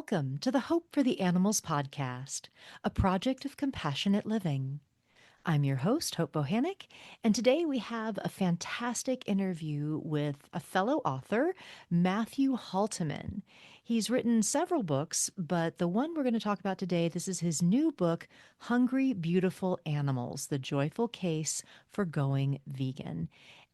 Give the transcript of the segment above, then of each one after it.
Welcome to the Hope for the Animals podcast, a project of compassionate living. I'm your host, Hope Bohannick, and today we have a fantastic interview with a fellow author, Matthew Halteman. He's written several books, but the one we're going to talk about today, this is his new book, Hungry, Beautiful Animals, The Joyful Case for Going Vegan.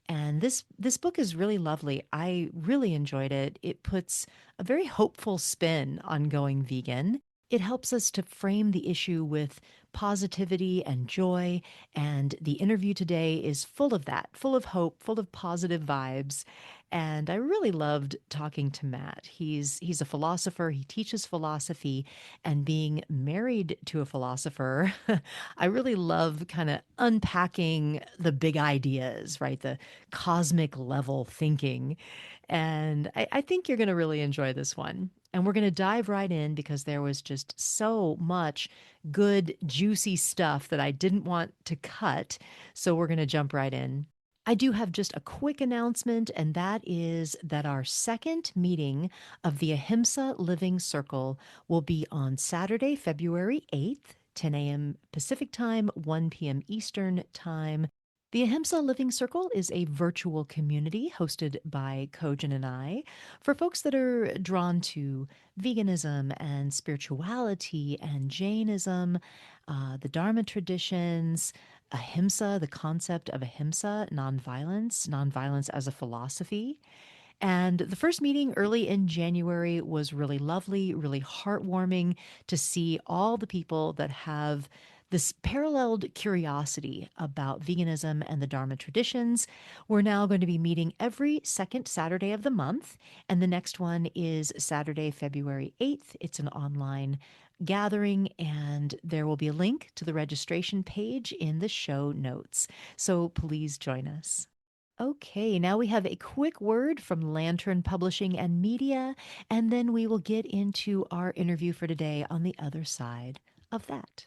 And this book is really lovely. I really enjoyed it. It puts a very hopeful spin on going vegan. It helps us to frame the issue with positivity and joy. And the interview today is full of that, full of hope, full of positive vibes. And I really loved talking to Matt. He's a philosopher. He teaches philosophy, and being married to a philosopher, I really love kind of unpacking the big ideas, right? The cosmic level thinking. And I think you're going to really enjoy this one. And we're going to dive right in because there was just so much good, juicy stuff that I didn't want to cut. So we're going to jump right in. I do have just a quick announcement, and that is that our second meeting of the Ahimsa Living Circle will be on Saturday, February 8th, 10 a.m. Pacific Time, 1 p.m. Eastern Time. The Ahimsa Living Circle is a virtual community hosted by Kojin and I for folks that are drawn to veganism and spirituality and Jainism, the Dharma traditions, Ahimsa, the concept of Ahimsa, nonviolence as a philosophy. And the first meeting early in January was really lovely, really heartwarming to see all the people that have this paralleled curiosity about veganism and the Dharma traditions. We're now going to be meeting every second Saturday of the month, and the next one is Saturday, February 8th. It's an online gathering, and there will be a link to the registration page in the show notes. So please join us. Okay, now we have a quick word from Lantern Publishing and Media, and then we will get into our interview for today on the other side of that.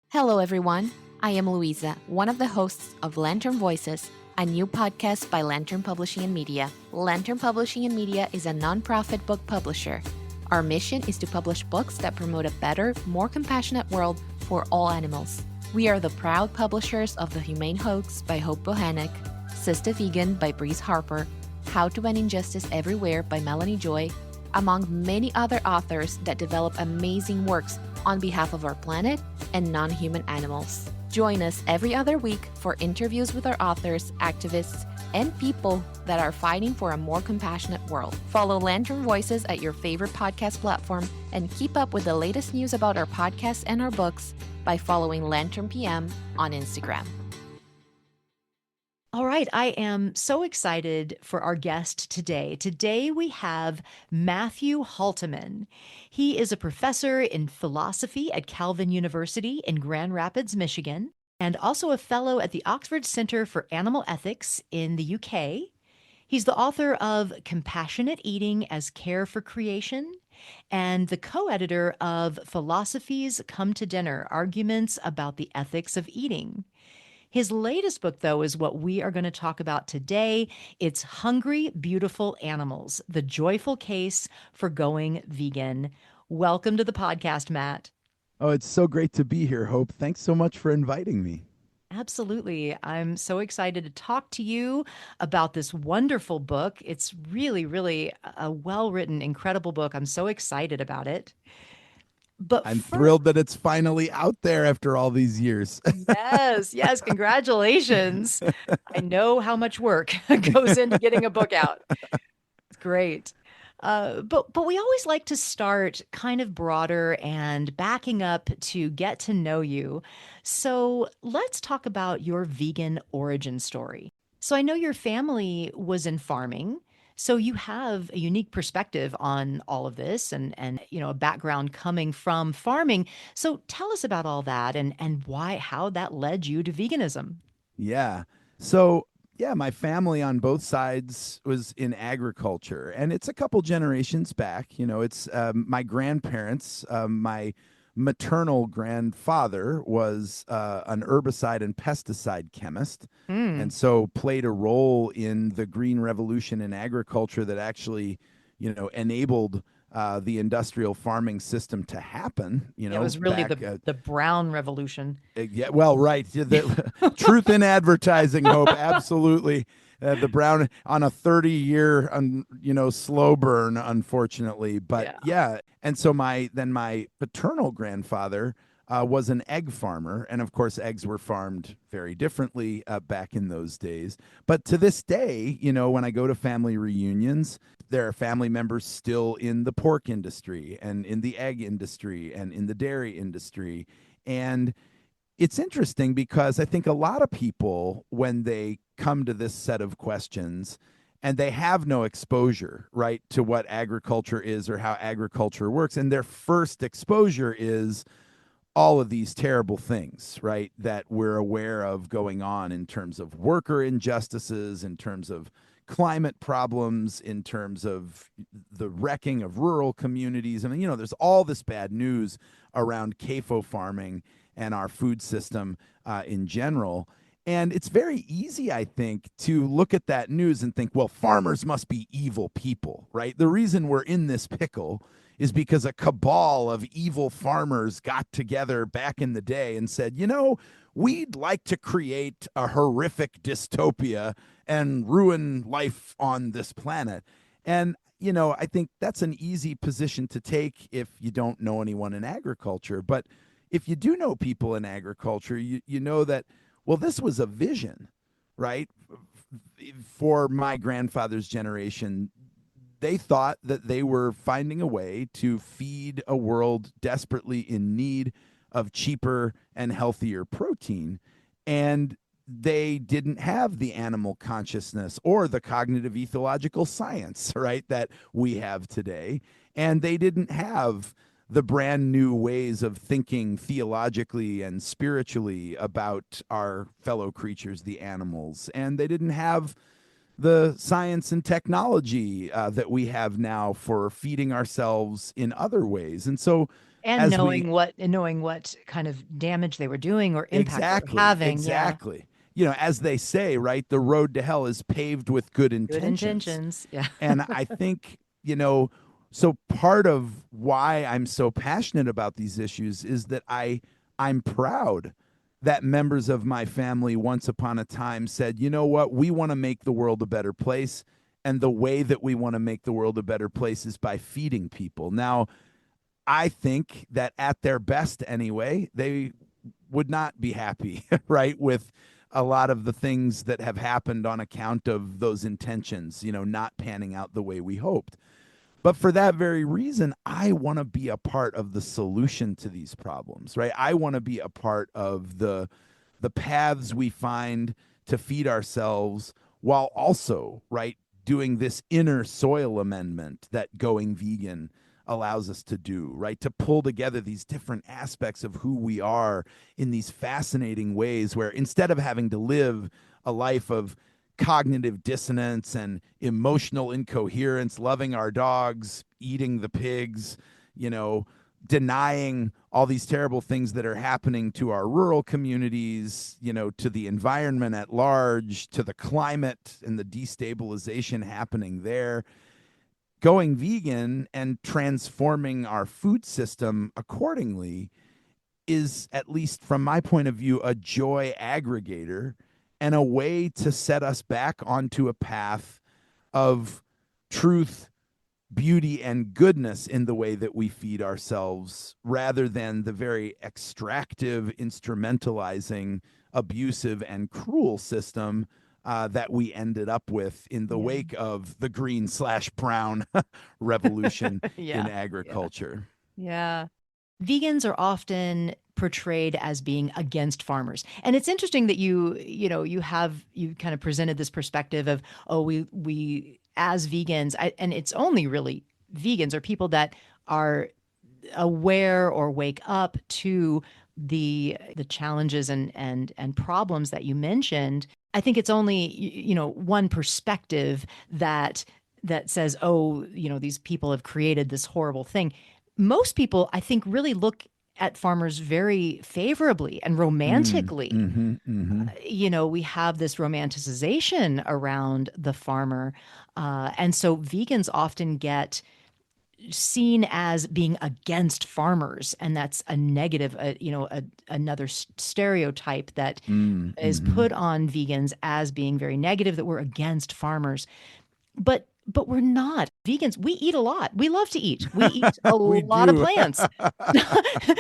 Hello, everyone. I am Louisa, one of the hosts of Lantern Voices, a new podcast by Lantern Publishing and Media. Lantern Publishing and Media is a nonprofit book publisher. Our mission is to publish books that promote a better, more compassionate world for all animals. We are the proud publishers of The Humane Hoax by Hope Bohannick, Sister Vegan by Breeze Harper, How to End Injustice Everywhere by Melanie Joy, among many other authors that develop amazing works on behalf of our planet and non-human animals. Join us every other week for interviews with our authors, activists, and people that are fighting for a more compassionate world. Follow Lantern Voices at your favorite podcast platform and keep up with the latest news about our podcasts and our books by following Lantern PM on Instagram. All right, I am so excited for our guest today. Today we have Matthew Halteman. He is a professor in philosophy at Calvin University in Grand Rapids, Michigan, and also a fellow at the Oxford Center for Animal Ethics in the UK. He's the author of Compassionate Eating as Care for Creation and the co-editor of Philosophies Come to Dinner, Arguments about the Ethics of Eating. His latest book, though, is what we are going to talk about today. It's Hungry, Beautiful Animals, The Joyful Case for Going Vegan. Welcome to the podcast, Matt. Oh, it's so great to be here, Hope. Thanks so much for inviting me. Absolutely. I'm so excited to talk to you about this wonderful book. It's really, really a well-written, incredible book. I'm so excited about it. But I'm thrilled that it's finally out there after all these years. Yes, congratulations. I know how much work goes into getting a book out. It's great. But we always like to start kind of broader and backing up to get to know you. So let's talk about your vegan origin story. So I know your family was in farming. So you have a unique perspective on all of this and a background coming from farming. So tell us about all that and how that led you to veganism. Yeah. So, yeah, my family on both sides was in agriculture, and it's a couple generations back. It's my grandparents, my maternal grandfather was an herbicide and pesticide chemist, and so played a role in the green revolution in agriculture that actually, enabled the industrial farming system to happen, It was really back the brown revolution. yeah, well, right. Yeah, truth in advertising, Hope. Absolutely. The brown on a 30-year, slow burn, unfortunately. But Yeah. yeah. And so my paternal grandfather was an egg farmer. And of course, eggs were farmed very differently back in those days. But to this day, when I go to family reunions, there are family members still in the pork industry and in the egg industry and in the dairy industry. And it's interesting because I think a lot of people, when they come to this set of questions and they have no exposure, right, to what agriculture is or how agriculture works, and their first exposure is all of these terrible things, right, that we're aware of going on in terms of worker injustices, in terms of climate problems, in terms of the wrecking of rural communities. I mean, there's all this bad news around CAFO farming and our food system in general. And it's very easy, I think, to look at that news and think, well, farmers must be evil people, right? The reason we're in this pickle is because a cabal of evil farmers got together back in the day and said, we'd like to create a horrific dystopia and ruin life on this planet. And, I think that's an easy position to take if you don't know anyone in agriculture. But if you do know people in agriculture, you know that, well, this was a vision, right? For my grandfather's generation, they thought that they were finding a way to feed a world desperately in need of cheaper and healthier protein. And they didn't have the animal consciousness or the cognitive ethological science, right, that we have today. And they didn't have the brand new ways of thinking theologically and spiritually about our fellow creatures, the animals. And they didn't have the science and technology that we have now for feeding ourselves in other ways. And so, And as we knowing what kind of damage they were doing or impact they were exactly, having. Yeah. exactly, as they say, right, the road to hell is paved with good Good intentions. intentions. Yeah. And I think, so part of why I'm so passionate about these issues is that I'm proud that members of my family once upon a time said, you know what, we want to make the world a better place. And the way that we want to make the world a better place is by feeding people. Now, I think that at their best anyway, they would not be happy, right, with a lot of the things that have happened on account of those intentions, not panning out the way we hoped. But for that very reason, I want to be a part of the solution to these problems, right? I want to be a part of the paths we find to feed ourselves while also, right, doing this inner soil amendment that going vegan allows us to do, right? To pull together these different aspects of who we are in these fascinating ways where instead of having to live a life of cognitive dissonance and emotional incoherence, loving our dogs, eating the pigs, denying all these terrible things that are happening to our rural communities, to the environment at large, to the climate and the destabilization happening there. Going vegan and transforming our food system accordingly is, at least from my point of view, a joy aggregator and a way to set us back onto a path of truth, beauty, and goodness in the way that we feed ourselves, rather than the very extractive, instrumentalizing, abusive, and cruel system that we ended up with in the Yeah. wake of the green/brown revolution in Yeah. Yeah. agriculture. Yeah. Vegans are often portrayed as being against farmers. And it's interesting that you kind of presented this perspective of, oh, we as vegans, and it's only really vegans or people that are aware or wake up to the challenges and problems that you mentioned. I think it's only one perspective that says, oh, these people have created this horrible thing. Most people, I think, really look at farmers very favorably and romantically. Mm-hmm, mm-hmm. We have this romanticization around the farmer. And so vegans often get seen as being against farmers, and that's a negative, another stereotype that Mm, is mm-hmm. put on vegans as being very negative, that we're against farmers. But we're not. Vegans, we eat a lot. We love to eat. We eat a We lot of do. plants.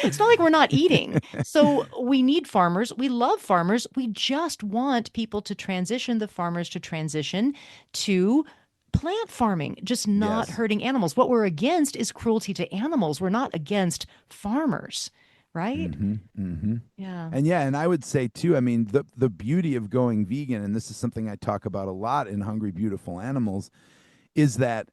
It's not like we're not eating. So we need farmers. We love farmers. We just want people to transition, the farmers to transition to plant farming, just not Yes. hurting animals. What we're against is cruelty to animals. We're not against farmers, right? Mm-hmm. Mm-hmm. Yeah. And yeah, and I would say too, I mean, the beauty of going vegan, and this is something I talk about a lot in Hungry Beautiful Animals, is that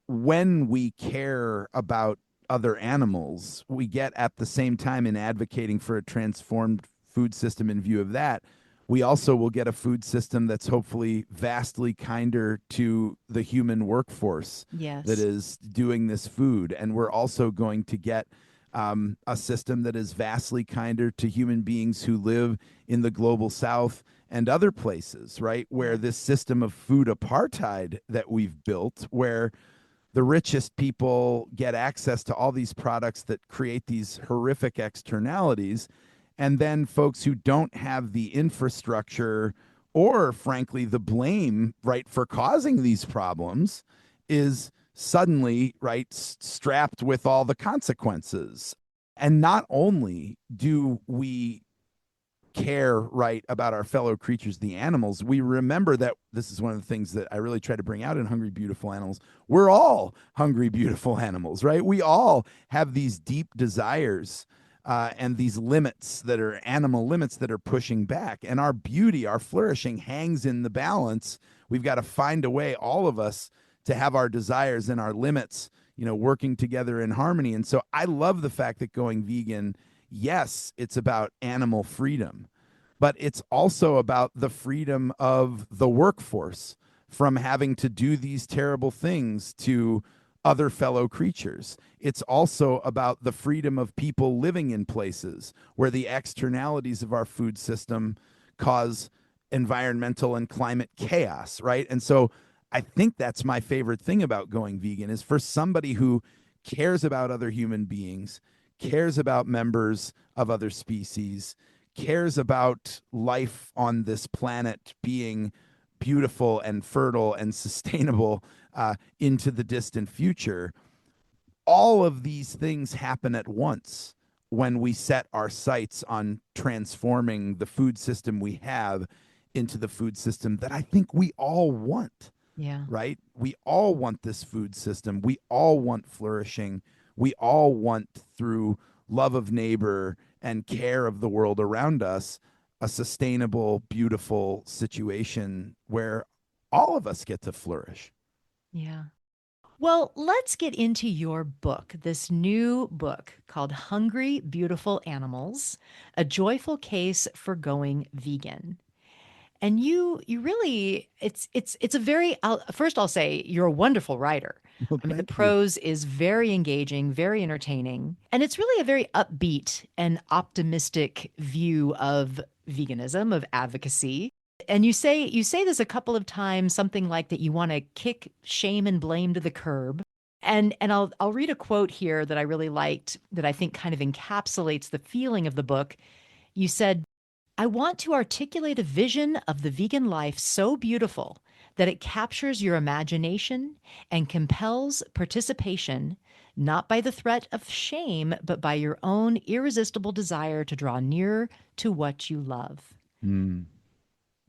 when we care about other animals, we get at the same time in advocating for a transformed food system in view of that, we also will get a food system that's hopefully vastly kinder to the human workforce that Yes. is doing this food. And we're also going to get a system that is vastly kinder to human beings who live in the global south and other places, right? Where Yeah. this system of food apartheid that we've built, where the richest people get access to all these products that create these horrific externalities. And then folks who don't have the infrastructure or, frankly, the blame, right, for causing these problems is suddenly, right, strapped with all the consequences. And not only do we care right about our fellow creatures, the animals, we remember that this is one of the things that I really try to bring out in Hungry Beautiful Animals. We're all hungry beautiful animals, right? We all have these deep desires and these limits that are animal limits that are pushing back, and our beauty, our flourishing hangs in the balance. We've got to find a way, all of us, to have our desires and our limits, working together in harmony. And so I love the fact that going vegan, yes, it's about animal freedom, but it's also about the freedom of the workforce from having to do these terrible things to other fellow creatures. It's also about the freedom of people living in places where the externalities of our food system cause environmental and climate chaos, right? And so I think that's my favorite thing about going vegan is for somebody who cares about other human beings, cares about members of other species, cares about life on this planet being beautiful and fertile and sustainable into the distant future. All of these things happen at once when we set our sights on transforming the food system we have into the food system that I think we all want, Yeah. right? We all want this food system. We all want flourishing. We all want, through love of neighbor and care of the world around us, a sustainable, beautiful situation where all of us get to flourish. Yeah. Well, let's get into your book, this new book called Hungry Beautiful Animals: A Joyful Case for Going Vegan. And you really, it's a very, first I'll say you're a wonderful writer. Well, I mean, the thank you. prose is very engaging, very entertaining, and it's really a very upbeat and optimistic view of veganism, of advocacy. And you say this a couple of times, something like that you want to kick shame and blame to the curb. And I'll read a quote here that I really liked, that I think kind of encapsulates the feeling of the book. You said, "I want to articulate a vision of the vegan life so beautiful that it captures your imagination and compels participation, not by the threat of shame, but by your own irresistible desire to draw nearer to what you love." Mm.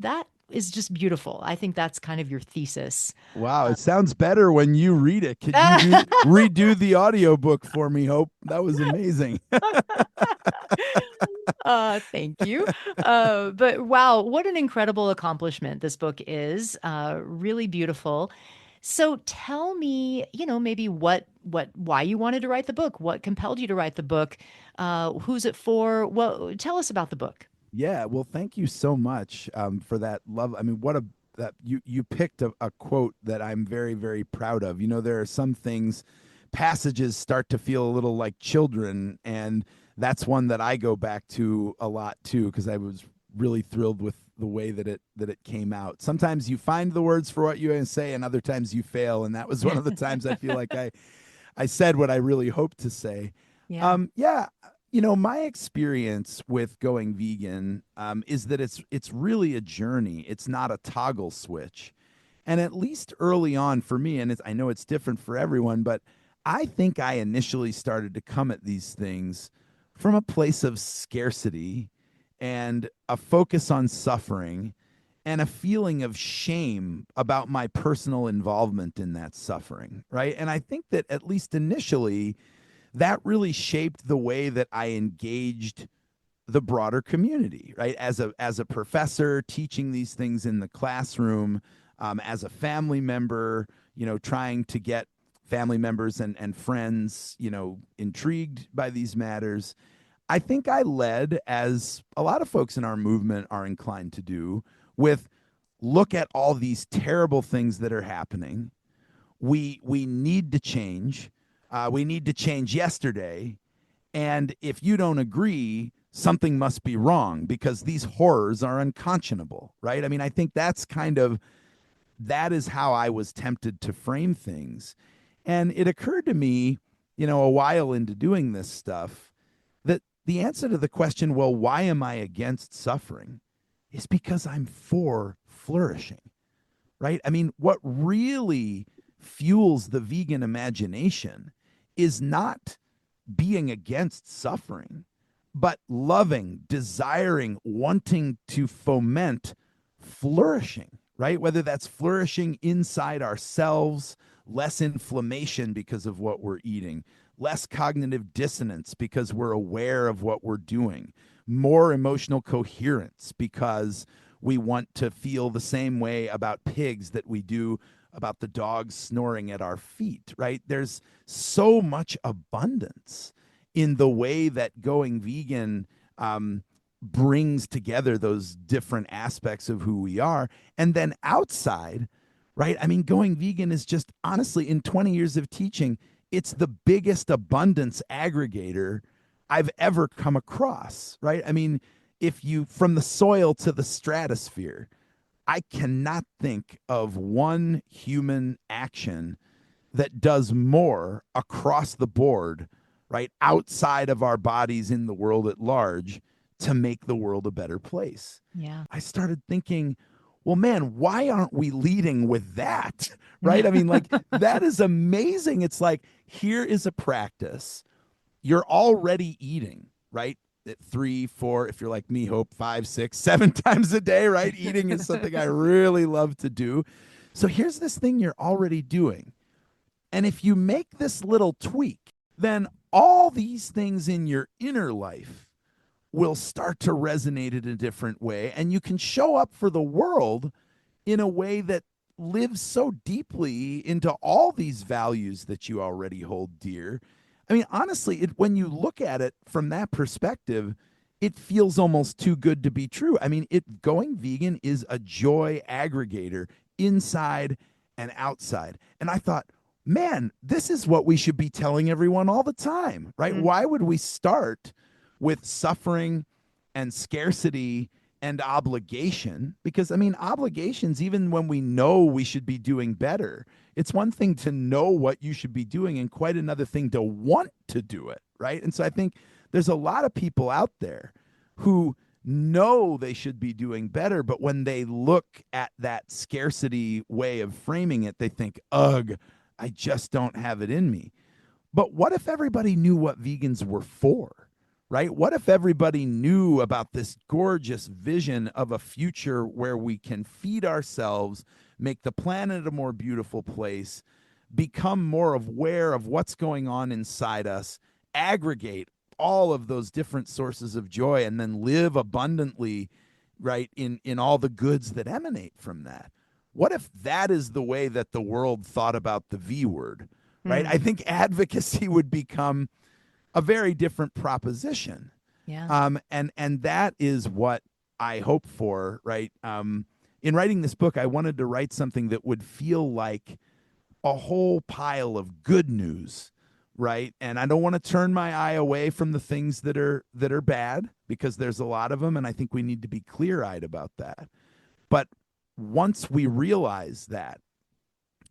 That is just beautiful. I think that's kind of your thesis. Wow, it sounds better when you read it. Could you redo the audiobook for me, Hope? That was amazing. Thank you. But wow, what an incredible accomplishment this book is. Really beautiful. So tell me, maybe why you wanted to write the book, what compelled you to write the book, who's it for? Well, tell us about the book. Yeah, well, thank you so much for that love. I mean, what a that you picked a quote that I'm very very proud of. There are some things, passages start to feel a little like children, and that's one that I go back to a lot too because I was really thrilled with the way that it came out. Sometimes you find the words for what you want to say, and other times you fail, and that was one of the times I feel like I said what I really hoped to say. Yeah. Yeah, my experience with going vegan is that it's really a journey. It's not a toggle switch. And at least early on for me, and I know it's different for everyone, but I think I initially started to come at these things from a place of scarcity and a focus on suffering and a feeling of shame about my personal involvement in that suffering, right? And I think that at least initially, that really shaped the way that I engaged the broader community, right? As a professor teaching these things in the classroom, as a family member, trying to get family members and friends, intrigued by these matters. I think I led, as a lot of folks in our movement are inclined to do, with look at all these terrible things that are happening. We need to change. We need to change yesterday. And if you don't agree, something must be wrong because these horrors are unconscionable, right? I mean, I think that is how I was tempted to frame things. And it occurred to me, a while into doing this stuff, that the answer to the question, well, why am I against suffering, is because I'm for flourishing, right? I mean, what really fuels the vegan imagination is not being against suffering, but loving, desiring, wanting to foment flourishing, right? Whether that's flourishing inside ourselves, less inflammation because of what we're eating, less cognitive dissonance because we're aware of what we're doing, more emotional coherence because we want to feel the same way about pigs that we do about the dogs snoring at our feet, right? There's so much abundance in the way that going vegan brings together those different aspects of who we are. And then outside, right? I mean, going vegan is just honestly, in 20 years of teaching, it's the biggest abundance aggregator I've ever come across, right? I mean, if you, from the soil to the stratosphere, I cannot think of one human action that does more across the board, right, outside of our bodies in the world at large to make the world a better place. Yeah. I started thinking, well, man, why aren't we leading with that? Right? I mean, like, that is amazing. It's like, here is a practice. You're already eating, right? At 3, 4, if you're like me, Hope, 5, 6, 7 times a day, right? Eating is something I really love to do. So here's this thing you're already doing. And if you make this little tweak, then all these things in your inner life will start to resonate in a different way. And you can show up for the world in a way that lives so deeply into all these values that you already hold dear. I mean, honestly, when you look at it from that perspective, it feels almost too good to be true. I mean, going vegan is a joy aggregator inside and outside. And I thought, man, this is what we should be telling everyone all the time, right? Mm. Why would we start with suffering and scarcity and obligation? Because I mean, obligations, even when we know we should be doing better, it's one thing to know what you should be doing and quite another thing to want to do it, right? And so I think there's a lot of people out there who know they should be doing better, but when they look at that scarcity way of framing it, they think, ugh, I just don't have it in me. But what if everybody knew what vegans were for, right? What if everybody knew about this gorgeous vision of a future where we can feed ourselves, make the planet a more beautiful place, become more aware of what's going on inside us, aggregate all of those different sources of joy, and then live abundantly, right, in all the goods that emanate from that? What if that is the way that the world thought about the V word, right? I Mm. think advocacy would become a very different proposition. Yeah. And that is what I hope for, right? In writing this book, I wanted to write something that would feel like a whole pile of good news, right? And I don't want to turn my eye away from the things that are bad, because there's a lot of them, and I think we need to be clear-eyed about that. But once we realize that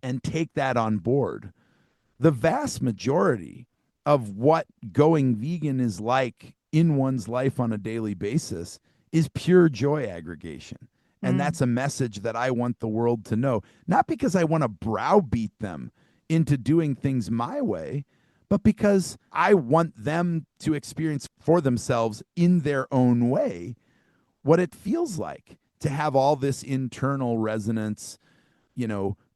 and take that on board, the vast majority of what going vegan is like in one's life on a daily basis is pure joy aggregation. And Mm, that's a message that I want the world to know, not because I want to browbeat them into doing things my way, but because I want them to experience for themselves in their own way what it feels like to have all this internal resonance,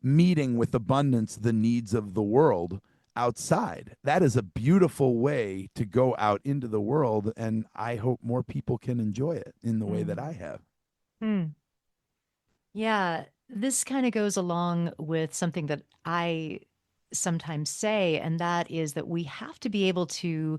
meeting with abundance the needs of the world outside. That is a beautiful way to go out into the world. And I hope more people can enjoy it in the way that mm, I have. mm. Yeah, this kind of goes along with something that I sometimes say, and that is that we have to be able to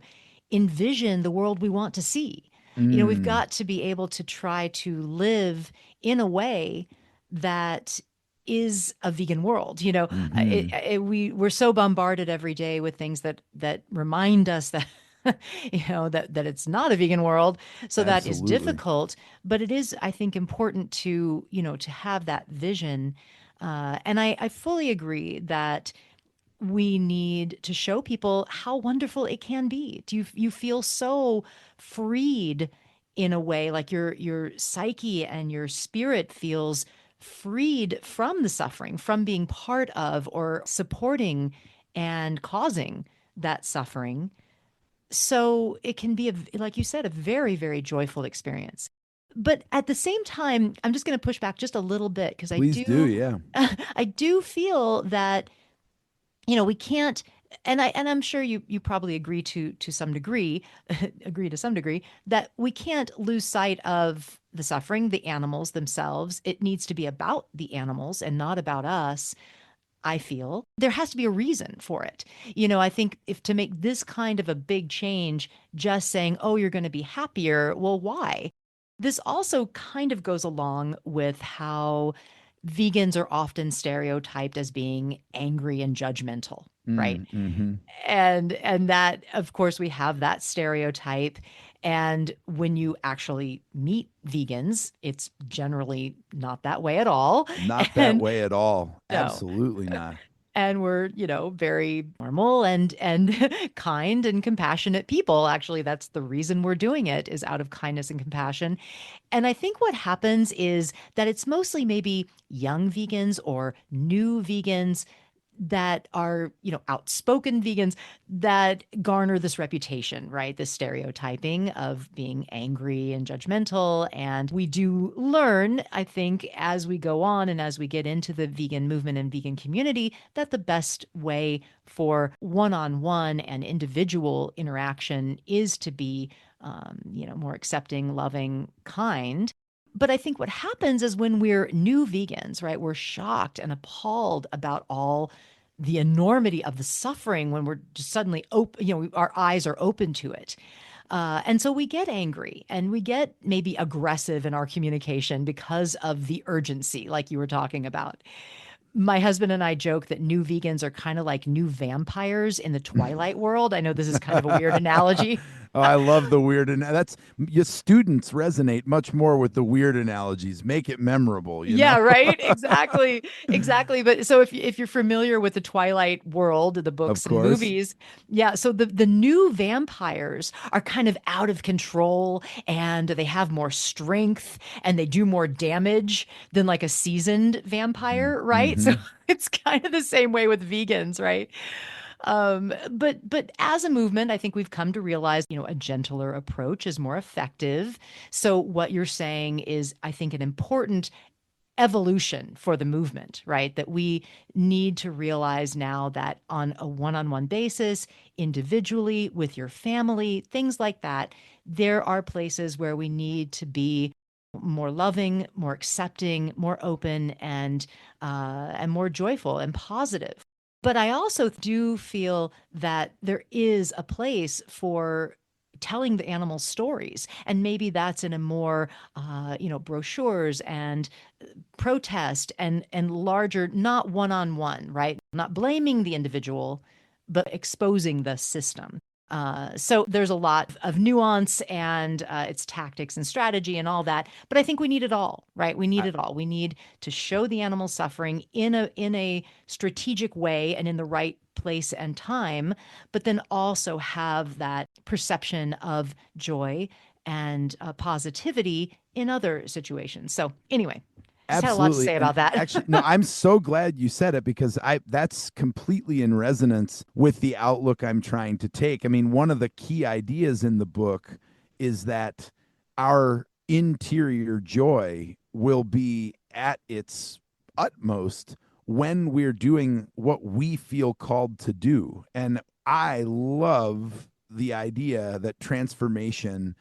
envision the world we want to see. We've Mm, got to be able to try to live in a way that is a vegan world. mm-hmm. We're so bombarded every day with things that remind us that that it's not a vegan world, so that is Absolutely. difficult. But it is, I think, important to to have that vision. And I fully agree that we need to show people how wonderful it can be. Do you feel so freed in a way, like your psyche and your spirit feels freed from the suffering, from being part of or supporting and causing that suffering. So it can be, like you said, a very, very joyful experience. But at the same time, I'm just going to push back just a little bit because I Please do. do, Yeah. I do feel that we can't. And I'm sure you probably agree to some degree, agree to some degree that we can't lose sight of the suffering, the animals themselves. It needs to be about the animals and not about us. I feel there has to be a reason for it. I think if to make this kind of a big change, just saying, oh, you're going to be happier, well, why? This also kind of goes along with how vegans are often stereotyped as being angry and judgmental, right? Mm-hmm. And that, of course, we have that stereotype. And when you actually meet vegans, it's generally not that way at all. Not that And way at all. no, Absolutely not. and we're very normal and kind and compassionate people. Actually, that's the reason we're doing it, is out of kindness and compassion. And I think what happens is that it's mostly maybe young vegans or new vegans that are, outspoken vegans that garner this reputation, right? This stereotyping of being angry and judgmental. And we do learn, I think, as we go on and as we get into the vegan movement and vegan community, that the best way for one on one and individual interaction is to be, more accepting, loving, kind. But I think what happens is when we're new vegans, right, we're shocked and appalled about all the enormity of the suffering when we're just suddenly open, our eyes are open to it. And so we get angry and we get maybe aggressive in our communication because of the urgency, like you were talking about. My husband and I joke that new vegans are kind of like new vampires in the Twilight world. I know this is kind of a weird analogy. Oh, I love the weird, and that's your students resonate much more with the weird analogies. Make it memorable, you Yeah, know. right. Exactly. Exactly. But so if you're familiar with the Twilight world, the Of books and course. movies, yeah, so the new vampires are kind of out of control and they have more strength and they do more damage than like a seasoned vampire, right? So Mm-hmm. it's kind of the same way with vegans, right? But as a movement, I think we've come to realize, a gentler approach is more effective. So what you're saying is, I think, an important evolution for the movement, right? That we need to realize now that on a one on one basis, individually, with your family, things like that, there are places where we need to be more loving, more accepting, more open, and more joyful and positive. But I also do feel that there is a place for telling the animal stories, and maybe that's in a more brochures and protest and larger, not one-on-one, right? Not blaming the individual, but exposing the system. So there's a lot of nuance and it's tactics and strategy and all that. But I think we need it all, right? We need I, it all. We need to show the animal suffering in a strategic way and in the right place and time, but then also have that perception of joy and positivity in other situations. So anyway, just had a lot to Absolutely. say And about that. actually, no, I'm so glad you said it because I that's completely in resonance with the outlook I'm trying to take. I mean, one of the key ideas in the book is that our interior joy will be at its utmost when we're doing what we feel called to do. And I love the idea that transformation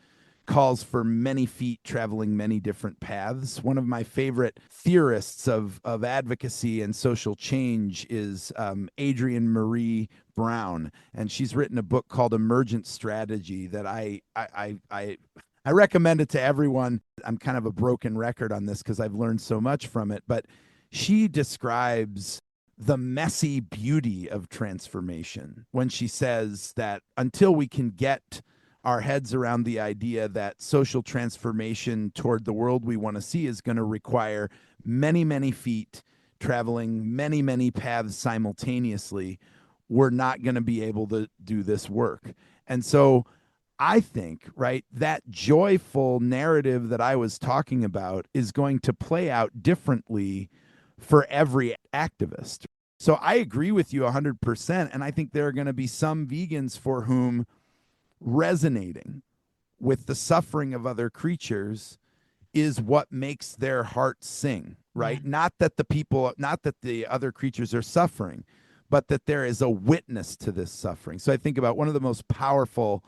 calls for many feet traveling many different paths. One of my favorite theorists of advocacy and social change is Adrienne Marie Brown, and she's written a book called Emergent Strategy that I recommend it to everyone. I'm kind of a broken record on this because I've learned so much from it, but she describes the messy beauty of transformation when she says that until we can get our heads around the idea that social transformation toward the world we want to see is going to require many, many feet traveling many, many paths simultaneously, we're not going to be able to do this work. And so I think, right, that joyful narrative that I was talking about is going to play out differently for every activist. So I agree with you 100%. And I think there are going to be some vegans for whom resonating with the suffering of other creatures is what makes their heart sing, Yeah. right? Not that the other creatures are suffering, but that there is a witness to this suffering. So I think about one of the most powerful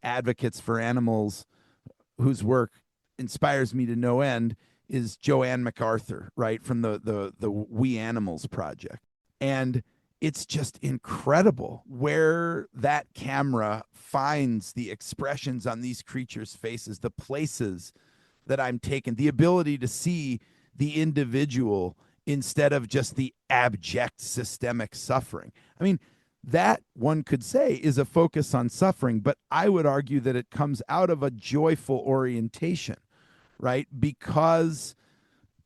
advocates for animals whose work inspires me to no end is Joanne MacArthur, right, from the We Animals Project. And it's just incredible where that camera finds the expressions on these creatures' faces, the places that I'm taken, the ability to see the individual instead of just the abject systemic suffering. I mean, that one could say is a focus on suffering, but I would argue that it comes out of a joyful orientation, right? Because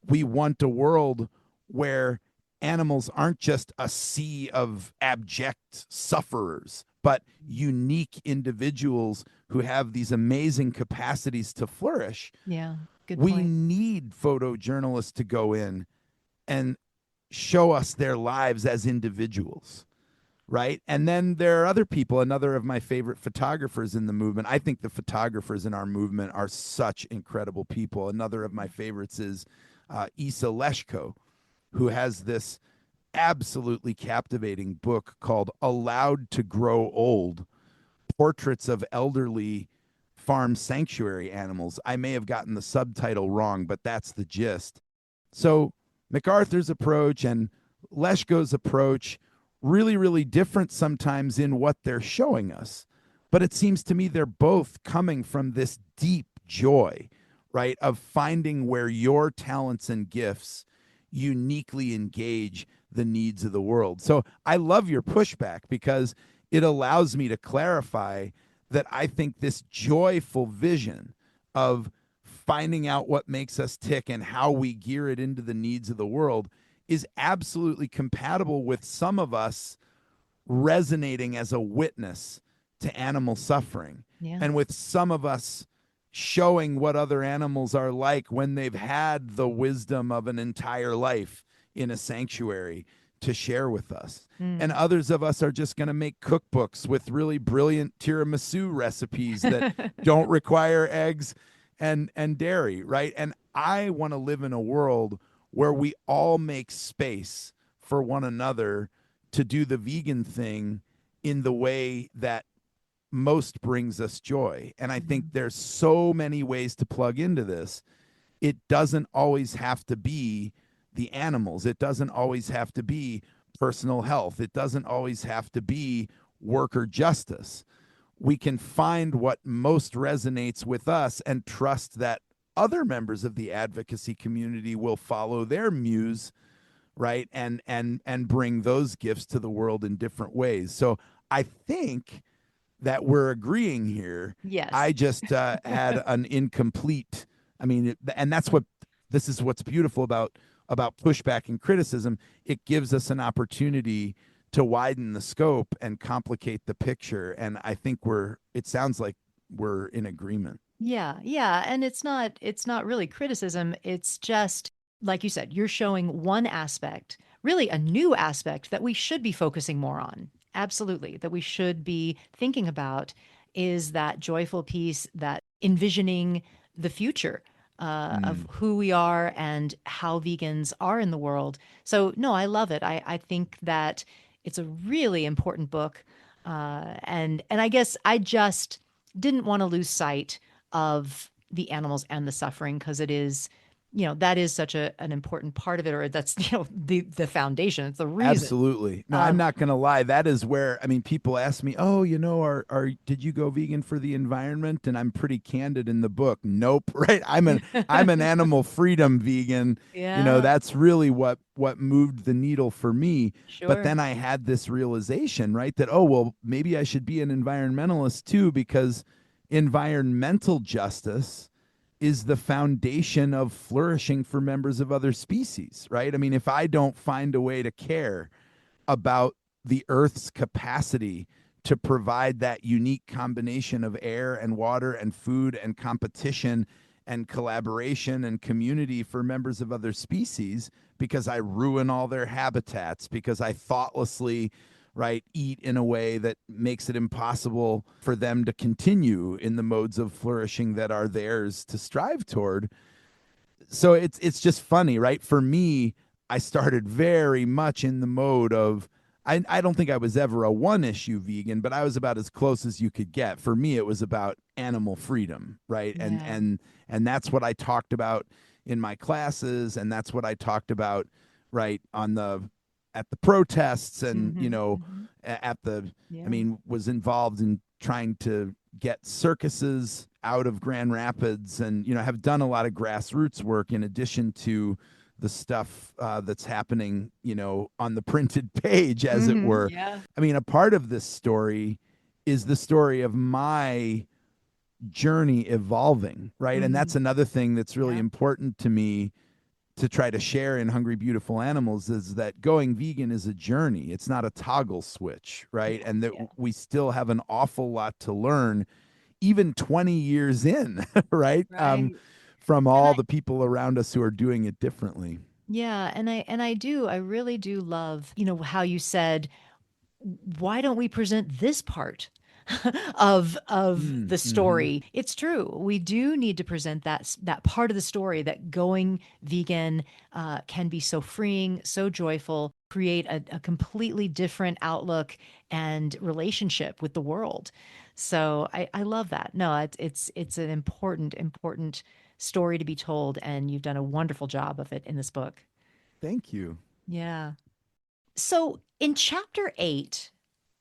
we want a world where animals aren't just a sea of abject sufferers, but unique individuals who have these amazing capacities to flourish. Yeah. Good We point. need photojournalists to go in and show us their lives as individuals, right? And then there are other people. Another of my favorite photographers in the movement, I think the photographers in our movement are such incredible people. Another of my favorites is Isa Leshko, who has this absolutely captivating book called Allowed to Grow Old: Portraits of Elderly Farm Sanctuary Animals. I may have gotten the subtitle wrong, but that's the gist. So MacArthur's approach and Leshko's approach really, really different sometimes in what they're showing us. But it seems to me they're both coming from this deep joy, right, of finding where your talents and gifts uniquely engage the needs of the world. So I love your pushback because it allows me to clarify that I think this joyful vision of finding out what makes us tick and how we gear it into the needs of the world is absolutely compatible with some of us resonating as a witness to animal suffering, Yeah. and with some of us showing what other animals are like when they've had the wisdom of an entire life in a sanctuary to share with us. And Mm. others of us are just going to make cookbooks with really brilliant tiramisu recipes that don't require eggs and dairy, right? And I want to live in a world where we all make space for one another to do the vegan thing in the way that most brings us joy. And I think Mhm. there's so many ways to plug into this. It doesn't always have to be the animals. It doesn't always have to be personal health. It doesn't always have to be worker justice. We can find what most resonates with us and trust that other members of the advocacy community will follow their muse, right, and bring those gifts to the world in different ways. So I think that we're agreeing here. I Yes. just had an incomplete. I mean, and that's what this is. What's beautiful about pushback and criticism. It gives us an opportunity to widen the scope and complicate the picture. And I think we're. It sounds like we're in agreement. Yeah, yeah, and it's not really criticism. It's just like you said, you're showing one aspect, really a new aspect that we should be focusing more on. Absolutely, that we should be thinking about is that joyful piece, that envisioning the future of Mm, who we are and how vegans are in the world. So no, I love it. I think that it's a really important book, and I guess I just didn't want to lose sight of the animals and the suffering because it is, that is such an important part of it, or that's, the foundation. It's the reason. absolutely. No, I'm Um, not going to lie. That is where I mean, people ask me, "Oh, are did you go vegan for the environment?" And I'm pretty candid in the book. Nope. Right? I'm an animal freedom vegan. yeah, That's really what moved the needle for me. But sure. then I had this realization, right, that well, maybe I should be an environmentalist too because environmental justice is the foundation of flourishing for members of other species, right? I mean, if I don't find a way to care about the Earth's capacity to provide that unique combination of air and water and food and competition and collaboration and community for members of other species because I ruin all their habitats, because I thoughtlessly right eat in a way that makes it impossible for them to continue in the modes of flourishing that are theirs to strive toward. So it's just funny, right? For me, I started very much in the mode of I don't think I was ever a one issue vegan, but I was about as close as you could get. For me, it was about animal freedom, right? And Yeah. and and that's what I talked about in my classes, and that's what I talked about right on the at the protests, and Hmm. Hmm. at the I Yeah. mean was involved in trying to get circuses out of Grand Rapids, and have done a lot of grassroots work in addition to the stuff that's happening on the printed page, as it Hmm. were. Yeah. I mean, a part of this story is the story of my journey evolving, right? And Hmm. that's another thing that's really Yeah. important to me to try to share in Hungry Beautiful Animals, is that going vegan is a journey. It's not a toggle switch, right? Yeah. And that Yeah. we still have an awful lot to learn even 20 years in, right? Right. From And all I, the people around us who are doing it differently. yeah, and I really do love, how you said, why don't we present this part of Mm, the hmm. story? It's true. We do need to present that part of the story, that going vegan can be so freeing, so joyful, create a completely different outlook and relationship with the world. So I love that. No, it's an important story to be told, and you've done a wonderful job of it in this book. Thank you. Yeah. So in chapter 8,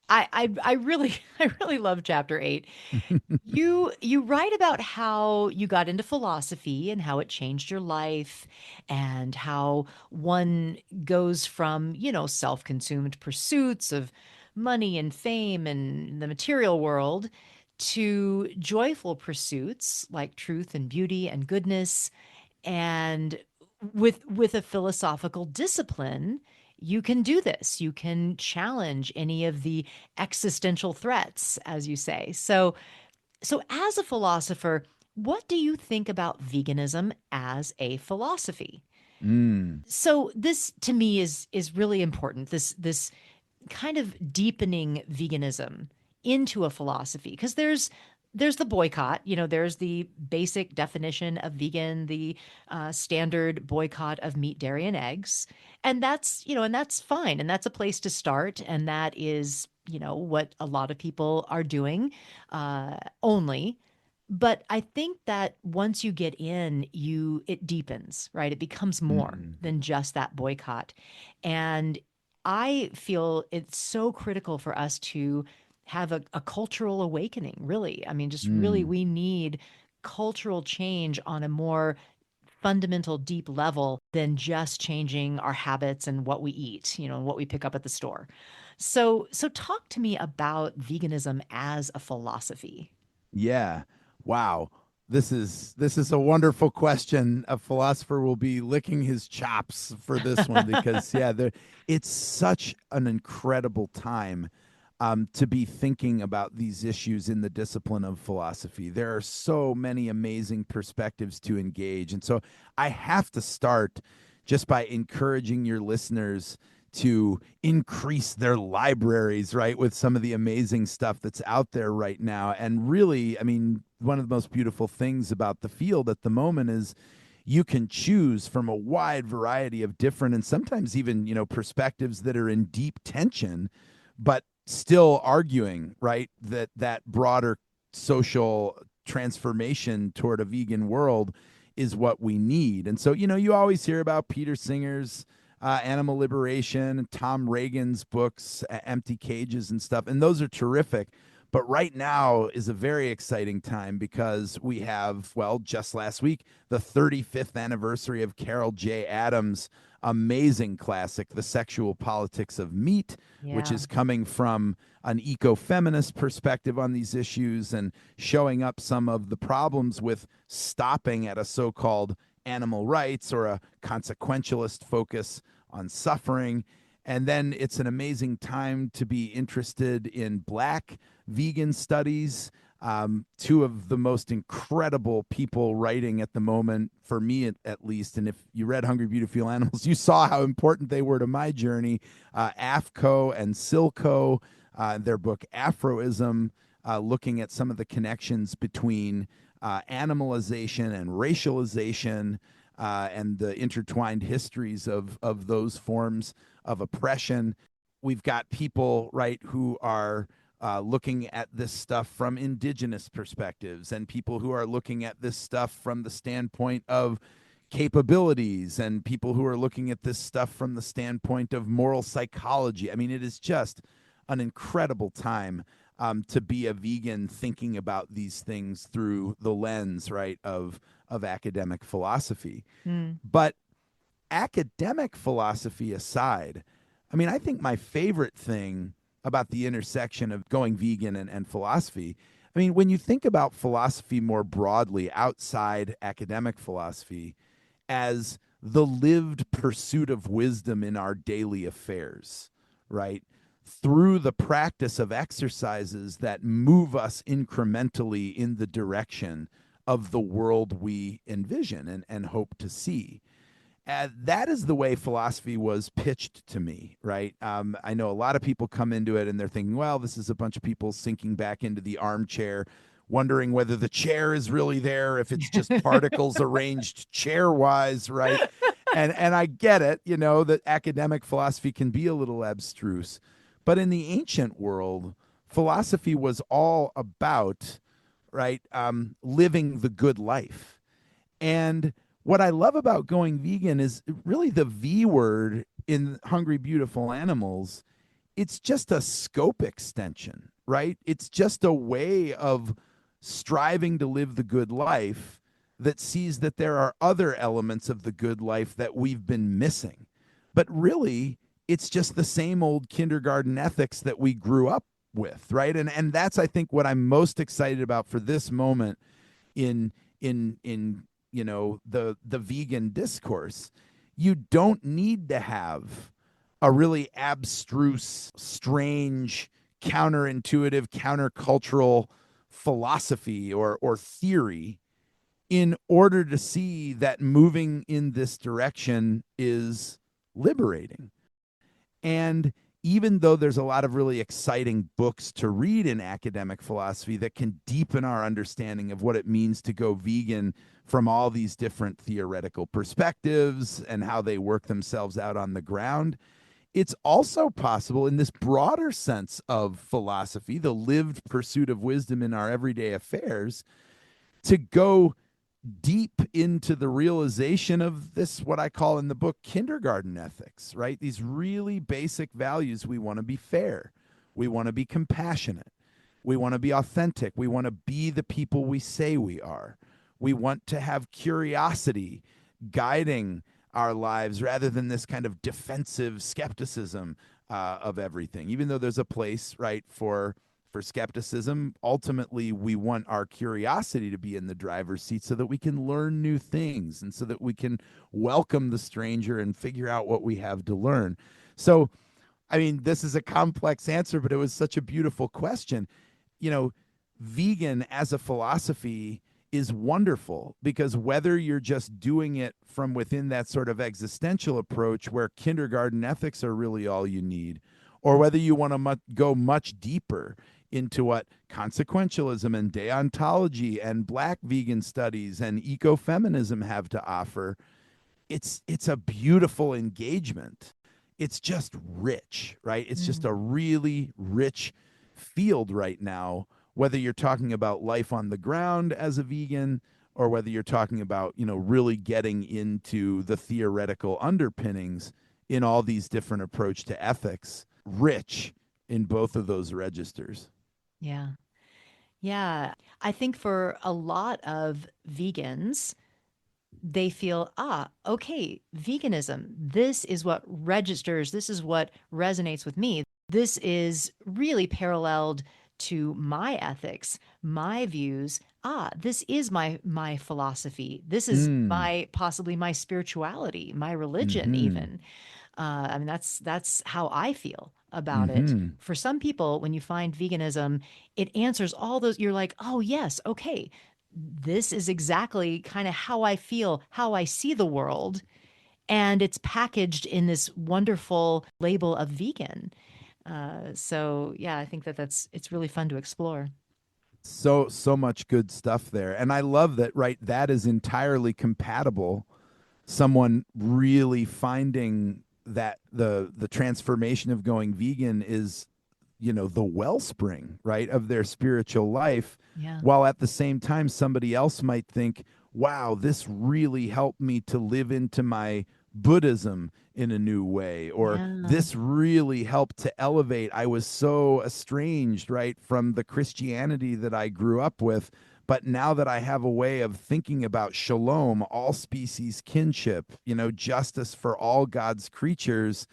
I really I really love chapter 8. You write about how you got into philosophy and how it changed your life, and how one goes from, self-consumed pursuits of money and fame and the material world to joyful pursuits like truth and beauty and goodness, and with a philosophical discipline, you can do this. You can challenge any of the existential threats, as you say. So as a philosopher, what do you think about veganism as a philosophy? Mm, So this to me is really important. This kind of deepening veganism into a philosophy, because there's the boycott, there's the basic definition of vegan, the standard boycott of meat, dairy, and eggs, and that's fine, and that's a place to start, and that is what a lot of people are doing, only. But I think that once you get in, it deepens, right? It becomes more mm, than just that boycott. And I feel it's so critical for us to have a cultural awakening, really. I mean, just really, mm, we need cultural change on a more fundamental, deep level than just changing our habits and what we eat, and what we pick up at the store. So talk to me about veganism as a philosophy. Yeah. Wow. This is a wonderful question. A philosopher will be licking his chops for this one because yeah, it's such an incredible time to be thinking about these issues in the discipline of philosophy. There are so many amazing perspectives to engage, and so I have to start just by encouraging your listeners to increase their libraries, right, with some of the amazing stuff that's out there right now. And really, I mean, one of the most beautiful things about the field at the moment is you can choose from a wide variety of different and sometimes even, perspectives that are in deep tension, but still arguing, right, that broader social transformation toward a vegan world is what we need. And so, you always hear about Peter Singer's Animal Liberation, Tom Reagan's books, Empty Cages, and stuff. And those are terrific. But right now is a very exciting time because we have, well, just last week, the 35th anniversary of Carol J. Adams' amazing classic, The Sexual Politics of Meat, which Yeah. is coming from an eco-feminist perspective on these issues and showing up some of the problems with stopping at a so-called animal rights or a consequentialist focus on suffering. And then it's an amazing time to be interested in Black vegan studies. Two of the most incredible people writing at the moment, for me at least. And if you read Hungry Beautiful Animals, you saw how important they were to my journey. Afco and Silco, their book Afroism, looking at some of the connections between animalization and racialization, and the intertwined histories of those forms of oppression. We've got people, right, who are looking at this stuff from indigenous perspectives, and people who are looking at this stuff from the standpoint of capabilities, and people who are looking at this stuff from the standpoint of moral psychology. I mean, it is just an incredible time to be a vegan, thinking about these things through the lens, right, of academic philosophy. Mm. But academic philosophy aside, I mean, I think my favorite thing about the intersection of going vegan and philosophy, I mean, when you think about philosophy more broadly outside academic philosophy as the lived pursuit of wisdom in our daily affairs, right? Through the practice of exercises that move us incrementally in the direction of the world we envision and hope to see. That is the way philosophy was pitched to me, right? I know a lot of people come into it and they're thinking, well, this is a bunch of people sinking back into the armchair, wondering whether the chair is really there, if it's just particles arranged chair-wise, right? And I get it, that academic philosophy can be a little abstruse. But in the ancient world, philosophy was all about, right, living the good life. And what I love about going vegan is really the V word in Hungry Beautiful Animals. It's just a scope extension, right? It's just a way of striving to live the good life that sees that there are other elements of the good life that we've been missing. But really, it's just the same old kindergarten ethics that we grew up with, right? And that's, I think, what I'm most excited about for this moment in in the vegan discourse. You don't need to have a really abstruse, strange, counterintuitive, countercultural philosophy or theory in order to see that moving in this direction is liberating. And even though there's a lot of really exciting books to read in academic philosophy that can deepen our understanding of what it means to go vegan from all these different theoretical perspectives and how they work themselves out on the ground, it's also possible in this broader sense of philosophy, the lived pursuit of wisdom in our everyday affairs, to go deep into the realization of this, what I call in the book kindergarten ethics, right? These really basic values. We want to be fair, we want to be compassionate, we want to be authentic, we want to be the people we say we are, we want to have curiosity guiding our lives rather than this kind of defensive skepticism. of everything. Even though there's a place, right, for skepticism, ultimately we want our curiosity to be in the driver's seat so that we can learn new things and so that we can welcome the stranger and figure out what we have to learn. So, I mean, this is a complex answer, but it was such a beautiful question. You know, vegan as a philosophy is wonderful because whether you're just doing it from within that sort of existential approach where kindergarten ethics are really all you need, or whether you want to go much deeper into what consequentialism and deontology and black vegan studies and ecofeminism have to offer, it's a beautiful engagement. It's just rich, right? It's just a Mm. really rich field right now, whether you're talking about life on the ground as a vegan or whether you're talking about, really getting into the theoretical underpinnings in all these different approach to ethics, rich in both of those registers. Yeah. Yeah. I think for a lot of vegans, they feel, okay, veganism, this is what registers, this is what resonates with me. This is really paralleled to my ethics, my views. This is my philosophy. This is Mm. my possibly my spirituality, my religion Mm-hmm. even. I mean, that's how I feel about it. Mm-hmm. For some people, when you find veganism, it answers all those. You're like, oh, yes, okay, this is exactly kind of how I feel, how I see the world. And it's packaged in this wonderful label of vegan. So yeah, I think it's really fun to explore. So much good stuff there. And I love that, right? That is entirely compatible. Someone really finding that the transformation of going vegan is, the wellspring, right, of their spiritual life, Yeah. while at the same time somebody else might think, wow, this really helped me to live into my Buddhism in a new way, or Yeah. this really helped to elevate. I was so estranged, right, from the Christianity that I grew up with. But now that I have a way of thinking about shalom, all species kinship, justice for all God's creatures,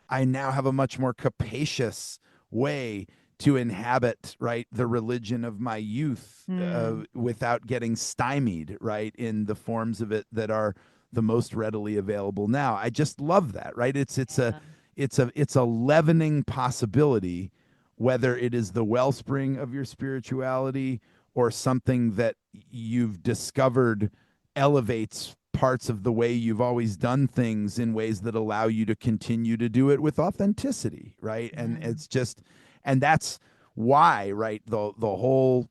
I now have a much more capacious way to inhabit, right, the religion of my youth, Hmm. without getting stymied, right, in the forms of it that are the most readily available now. I just love that, right? Yeah. It's a leavening possibility, whether it is the wellspring of your spirituality or something that you've discovered elevates parts of the way you've always done things in ways that allow you to continue to do it with authenticity, right? And Yeah. it's just, and that's why, right, the whole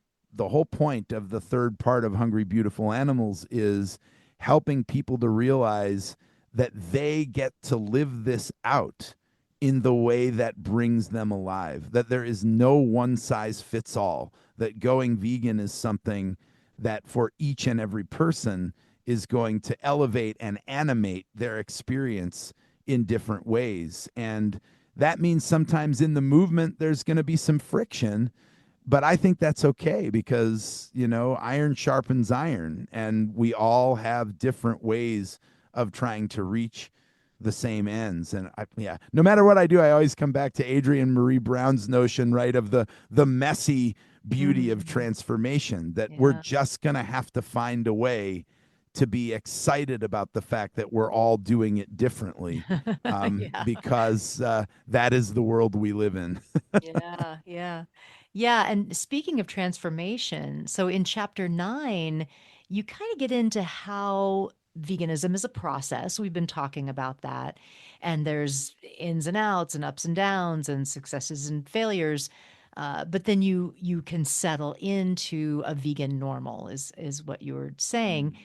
point of the third part of Hungry Beautiful Animals is helping people to realize that they get to live this out in the way that brings them alive, that there is no one size fits all, that going vegan is something that for each and every person is going to elevate and animate their experience in different ways. And that means sometimes in the movement, there's going to be some friction, but I think that's okay because, iron sharpens iron, and we all have different ways of trying to reach the same ends. And yeah, no matter what I do, I always come back to Adrienne Marie Brown's notion, right, of the messy beauty of Hmm. transformation, that we're Yeah. just going to have to find a way to be excited about the fact that we're all doing it differently, Yeah. because that is the world we live in. Yeah, yeah. Yeah, and speaking of transformation, so in chapter 9, you kind of get into how veganism is a process. We've been talking about that. And there's ins and outs and ups and downs and successes and failures. But then you can settle into a vegan normal is what you were saying.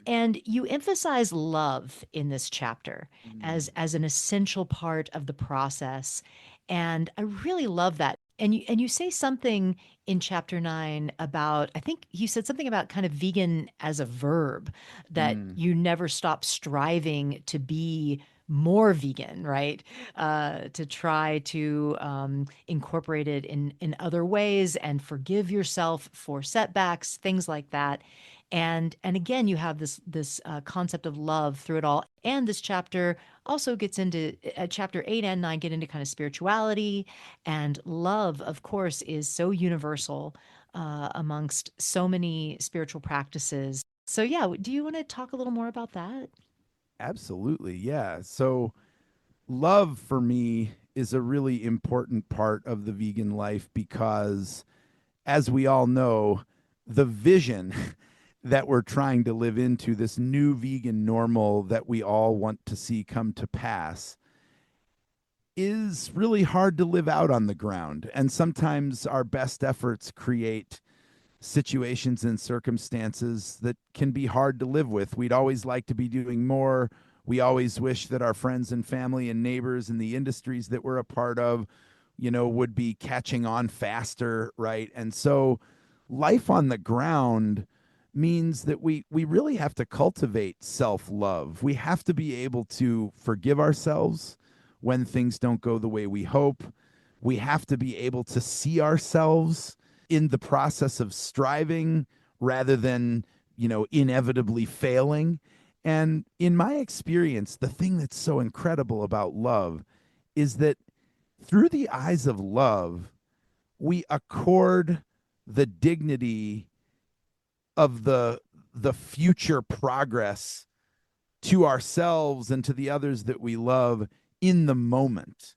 And you emphasize love in this chapter as an essential part of the process. And I really love that. And you say something in chapter 9 about, I think you said something about kind of vegan as a verb, that Mm. you never stop striving to be more vegan, right? To try to incorporate it in other ways and forgive yourself for setbacks, things like that. And again, you have this concept of love through it all. And this chapter also gets into chapter 8 and 9 get into kind of spirituality, and love, of course, is so universal amongst so many spiritual practices. So yeah, do you want to talk a little more about that? Absolutely. Yeah. So love for me is a really important part of the vegan life because, as we all know, the vision that we're trying to live into, this new vegan normal that we all want to see come to pass, is really hard to live out on the ground. And sometimes our best efforts create situations and circumstances that can be hard to live with. We'd always like to be doing more. We always wish that our friends and family and neighbors in the industries that we're a part of, would be catching on faster, right? And so life on the ground means that we really have to cultivate self-love. We have to be able to forgive ourselves when things don't go the way we hope. We have to be able to see ourselves in the process of striving rather than, inevitably failing. And in my experience, the thing that's so incredible about love is that through the eyes of love, we accord the dignity of the future progress to ourselves and to the others that we love in the moment,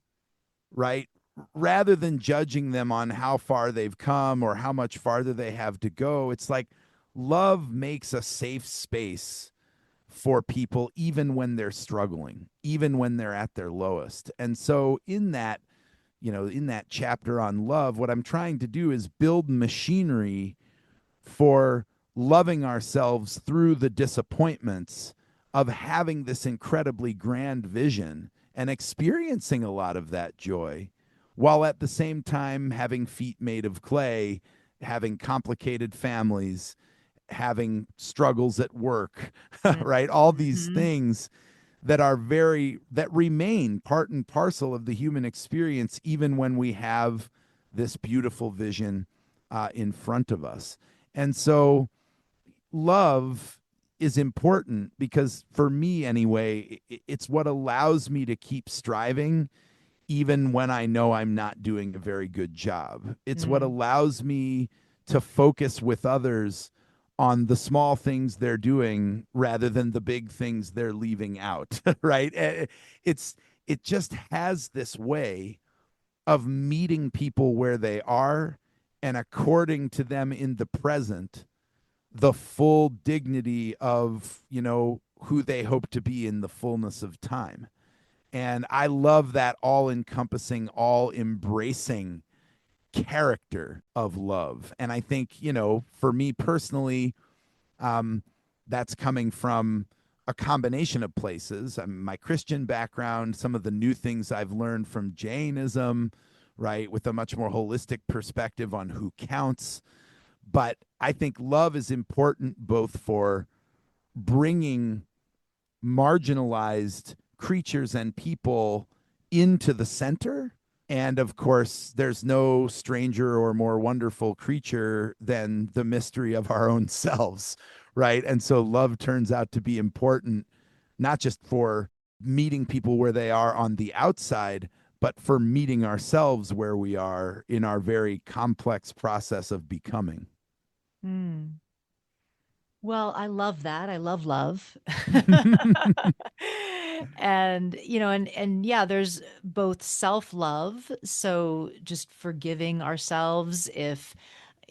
right? Rather than judging them on how far they've come or how much farther they have to go. It's like love makes a safe space for people, even when they're struggling, even when they're at their lowest. And so, in that chapter on love, what I'm trying to do is build machinery for loving ourselves through the disappointments of having this incredibly grand vision and experiencing a lot of that joy, while at the same time having feet made of clay, having complicated families, having struggles at work, right? All these Mm-hmm. things that remain part and parcel of the human experience, even when we have this beautiful vision in front of us. And so love is important because, for me anyway, it's what allows me to keep striving even when I know I'm not doing a very good job. It's what Mm. allows me to focus with others on the small things they're doing rather than the big things they're leaving out, right? It's it just has this way of meeting people where they are and according to them in the present the full dignity of, who they hope to be in the fullness of time. And I love that all encompassing, all embracing character of love. And I think, for me personally, um, that's coming from a combination of places. My Christian background, some of the new things I've learned from Jainism, right, with a much more holistic perspective on who counts. But I think love is important both for bringing marginalized creatures and people into the center. And of course, there's no stranger or more wonderful creature than the mystery of our own selves, right? And so love turns out to be important, not just for meeting people where they are on the outside, but for meeting ourselves where we are in our very complex process of becoming. Mm. Well, I love that. I love love. And, and yeah, there's both self-love, so just forgiving ourselves if,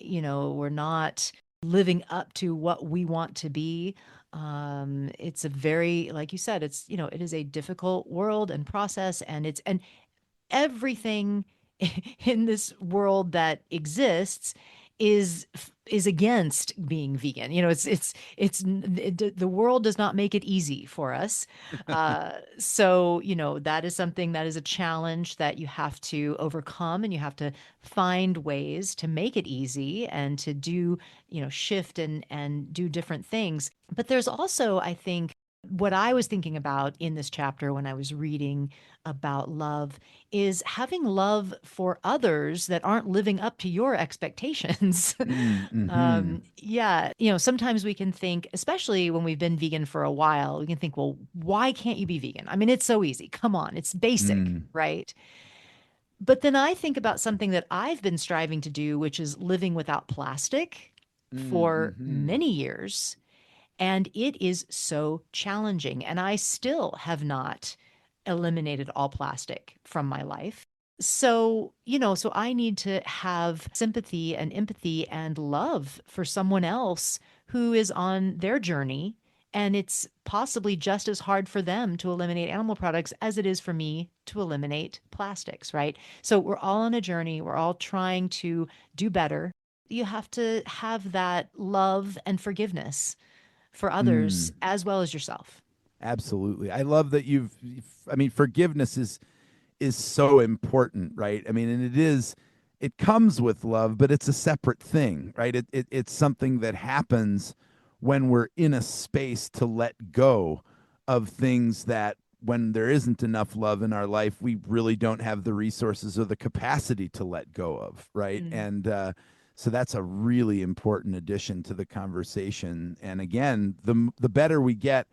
we're not living up to what we want to be. It's a very, like you said, it is a difficult world and process, and everything in this world that exists is against being vegan. The world does not make it easy for us. So, that is something that is a challenge that you have to overcome, and you have to find ways to make it easy and to do, shift and do different things. But there's also, I think, What I was thinking about in this chapter when I was reading about love is having love for others that aren't living up to your expectations. Mm-hmm. Yeah, sometimes we can think, especially when we've been vegan for a while, we can think, well, why can't you be vegan? I mean, it's so easy. Come on, it's basic, Mm. right? But then I think about something that I've been striving to do, which is living without plastic for Mm-hmm. many years. And it is so challenging. And I still have not eliminated all plastic from my life. So I need to have sympathy and empathy and love for someone else who is on their journey. And it's possibly just as hard for them to eliminate animal products as it is for me to eliminate plastics, right? So we're all on a journey. We're all trying to do better. You have to have that love and forgiveness for others Mm. as well as yourself. Absolutely. I love that I mean, forgiveness is so important, right? I mean, and it comes with love, but it's a separate thing, right? It's something that happens when we're in a space to let go of things that when there isn't enough love in our life, we really don't have the resources or the capacity to let go of, right? Mm. And so that's a really important addition to the conversation. And again, the better we get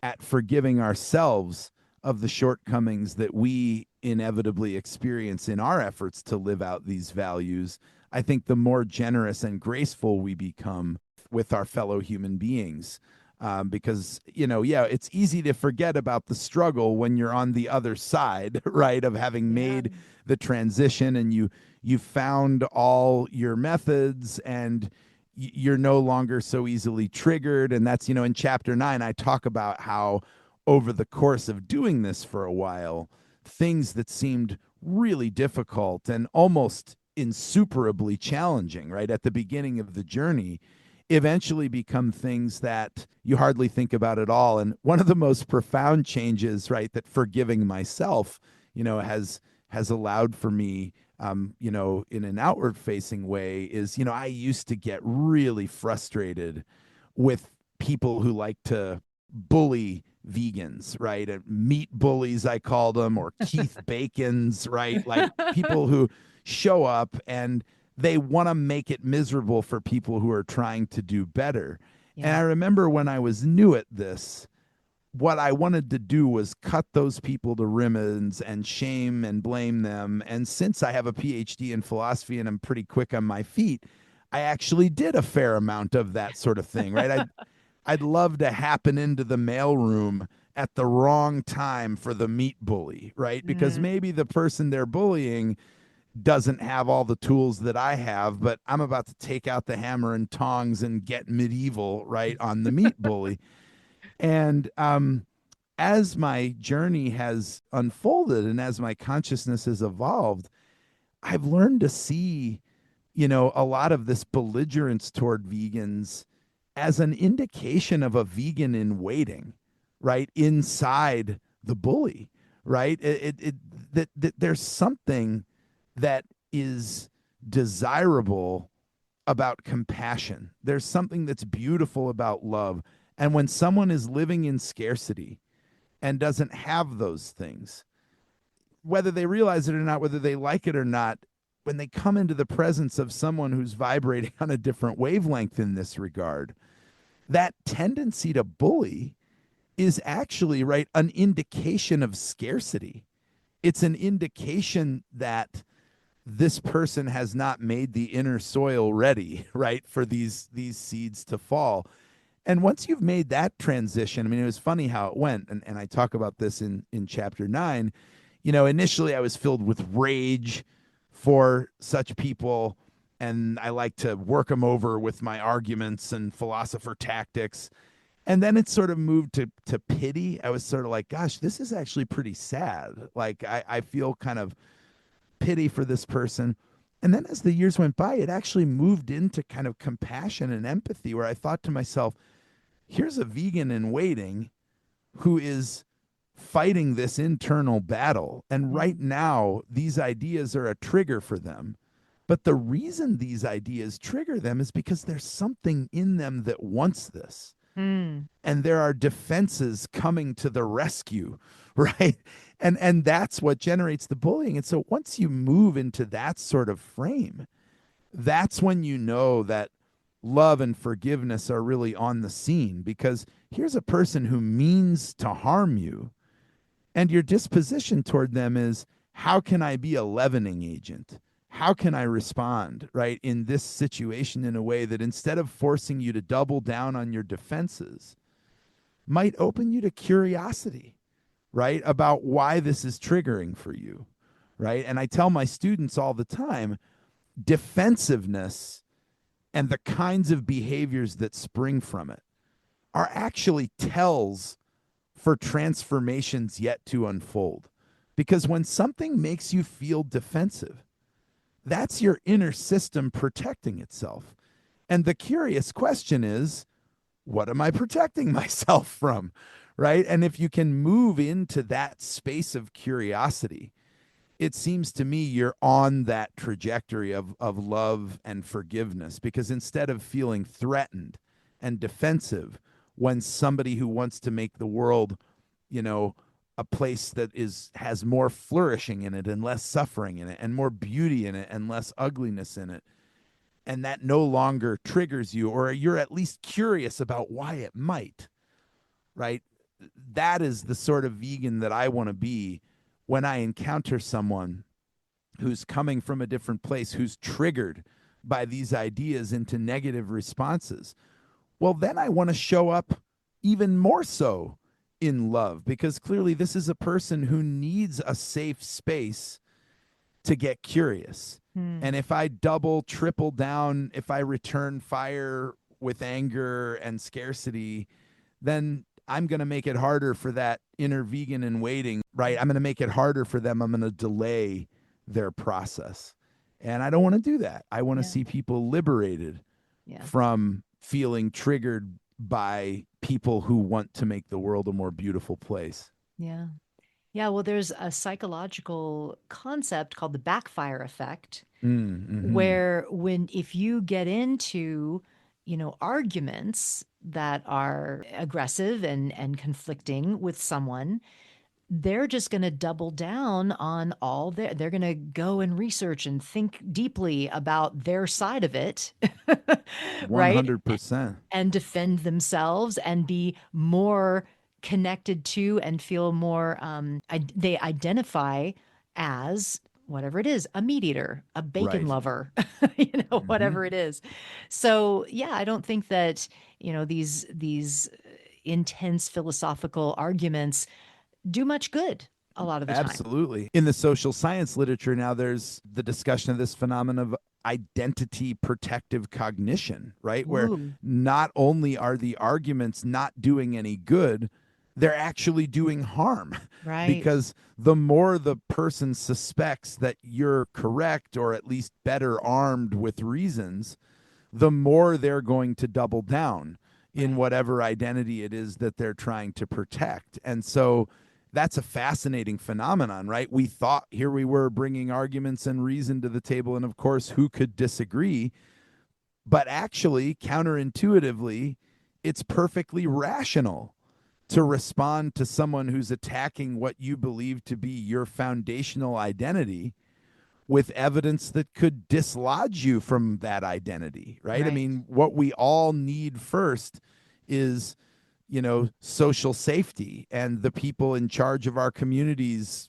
at forgiving ourselves of the shortcomings that we inevitably experience in our efforts to live out these values, I think the more generous and graceful we become with our fellow human beings. Because, yeah, it's easy to forget about the struggle when you're on the other side, right, of having Yeah. made the transition and you found all your methods and you're no longer so easily triggered. And that's, in chapter 9, I talk about how over the course of doing this for a while, things that seemed really difficult and almost insuperably challenging, right, at the beginning of the journey, eventually become things that you hardly think about at all. And one of the most profound changes, right, that forgiving myself, has allowed for me, in an outward facing way is, I used to get really frustrated with people who like to bully vegans, right? Meat bullies, I call them, or Keith Bacon's, right? Like people who show up and they want to make it miserable for people who are trying to do better. And Yeah. I remember when I was new at this, what I wanted to do was cut those people to ribbons and shame and blame them. And since I have a PhD in philosophy and I'm pretty quick on my feet, I actually did a fair amount of that sort of thing, right? I'd love to happen into the mailroom at the wrong time for the meat bully, right? Because Mm. maybe the person they're bullying doesn't have all the tools that I have, but I'm about to take out the hammer and tongs and get medieval, right, on the meat bully. And as my journey has unfolded and as my consciousness has evolved, I've learned to see, a lot of this belligerence toward vegans as an indication of a vegan in waiting, right? Inside the bully, right? That there's something that is desirable about compassion. There's something that's beautiful about love. And when someone is living in scarcity and doesn't have those things, whether they realize it or not, whether they like it or not, when they come into the presence of someone who's vibrating on a different wavelength in this regard, that tendency to bully is actually, right, an indication of scarcity. It's an indication that this person has not made the inner soil ready, right, for these seeds to fall. And once you've made that transition, I mean, it was funny how it went, and I talk about this in chapter 9. Initially I was filled with rage for such people, and I like to work them over with my arguments and philosopher tactics. And then it sort of moved to pity. I was sort of like, gosh, this is actually pretty sad. Like I feel kind of pity for this person. And then as the years went by, it actually moved into kind of compassion and empathy, where I thought to myself, here's a vegan in waiting who is fighting this internal battle. And right Mm. now, these ideas are a trigger for them. But the reason these ideas trigger them is because there's something in them that wants this. Mm. and there are defenses coming to the rescue, right? And that's what generates the bullying. And so once you move into that sort of frame, that's when you know that love and forgiveness are really on the scene, because here's a person who means to harm you, and your disposition toward them is, how can I be a leavening agent? How can I respond, right, in this situation in a way that, instead of forcing you to double down on your defenses, might open you to curiosity, right, about why this is triggering for you, right? And I tell my students all the time, defensiveness and the kinds of behaviors that spring from it are actually tells for transformations yet to unfold. Because when something makes you feel defensive, that's your inner system protecting itself. And the curious question is, what am I protecting myself from? Right. And if you can move into that space of curiosity, it seems to me you're on that trajectory of love and forgiveness, because instead of feeling threatened and defensive when somebody who wants to make the world, you know, a place that is has more flourishing in it and less suffering in it and more beauty in it and less ugliness in it, and that no longer triggers you, or you're at least curious about why it might, right? That is the sort of vegan that I want to be when I encounter someone who's coming from a different place, who's triggered by these ideas into negative responses. Well, then I want to show up even more so in love, because clearly this is a person who needs a safe space to get curious. Mm. And if I double, triple down, if I return fire with anger and scarcity, then I'm going to make it harder for that inner vegan in waiting, right? I'm going to make it harder for them. I'm going to delay their process. And I don't want to do that. I want to Yeah. see people liberated Yeah. from feeling triggered by people who want to make the world a more beautiful place. Yeah. Yeah. Well, there's a psychological concept called the backfire effect, Mm-hmm. where if you get into, arguments that are aggressive and conflicting with someone, they're just going to double down on they're going to go and research and think deeply about their side of it, right? 100%. And defend themselves and be more connected to and feel more, they identify as whatever it is, a meat eater, a bacon Right. lover, Mm-hmm. whatever it is. So yeah, I don't think that, these intense philosophical arguments do much good a lot of the time. Absolutely. In the social science literature now, there's the discussion of this phenomenon of identity protective cognition, right? Where Ooh, not only are the arguments not doing any good, they're actually doing harm. right, Because the more the person suspects that you're correct, or at least better armed with reasons, the more they're going to double down in right. whatever identity it is that they're trying to protect. And so that's a fascinating phenomenon, right? We thought, here we were bringing arguments and reason to the table, and of course, who could disagree? But actually, counterintuitively, it's perfectly rational to respond to someone who's attacking what you believe to be your foundational identity with evidence that could dislodge you from that identity, right? I Right. mean, what we all need first is, social safety, and the people in charge of our communities,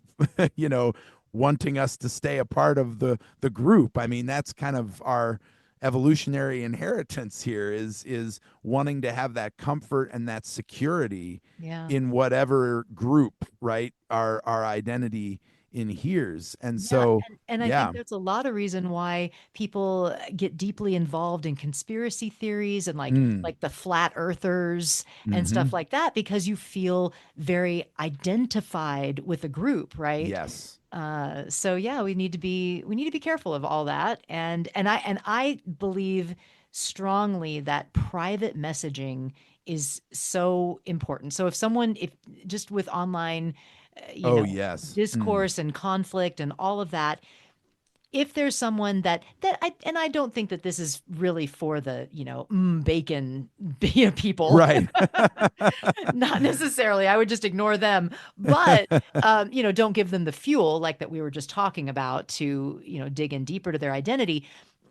you know, wanting us to stay a part of the group. I mean, that's kind of our evolutionary inheritance here, is wanting to have that comfort and that security Yeah. in whatever group, right, our identity inheres. And Yeah, so, and I think yeah. that's a lot of reason why people get deeply involved in conspiracy theories and Mm, like the flat earthers and mm-hmm. stuff like that, because you feel very identified with a group, right? Yes. So yeah, we need to be careful of all that, and I believe strongly that private messaging is so important. So if just with online, Oh, yes. Mm. discourse and conflict and all of that, if there's someone I don't think that this is really for the, bacon, people, Right. not necessarily. I would just ignore them. But, don't give them the fuel like that we were just talking about to, dig in deeper to their identity.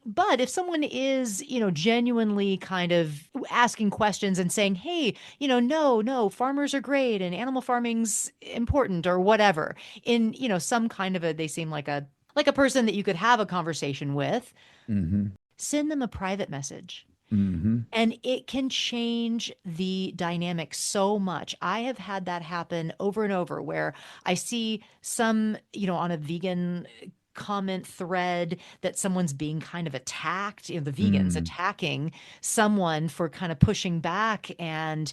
But if someone is, genuinely kind of asking questions and saying, hey, no, no, farmers are great and animal farming's important or whatever, in, some kind of they seem like a person that you could have a conversation with, Mm-hmm. send them a private message. Mm-hmm. And it can change the dynamic so much. I have had that happen over and over where I see some, on a vegan comment thread that someone's being kind of attacked, the vegans Mm. attacking someone for kind of pushing back and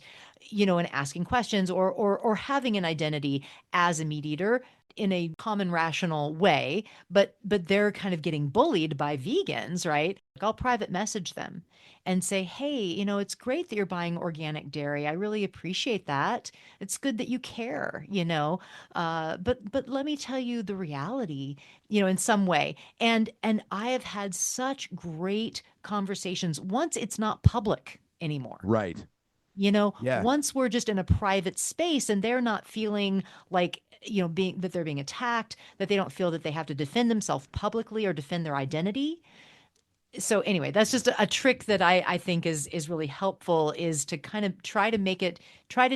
and asking questions or having an identity as a meat eater in a common rational way, but they're kind of getting bullied by vegans, right? Like, I'll private message them and say, hey, it's great that you're buying organic dairy. I really appreciate that. It's good that you care, but let me tell you the reality, in some way. And I have had such great conversations once it's not public anymore. Right. Yeah. Once we're just in a private space and they're not feeling like, being that they're being attacked, that they don't feel that they have to defend themselves publicly or defend their identity. So anyway, that's just a trick that I think is really helpful, is to kind of try to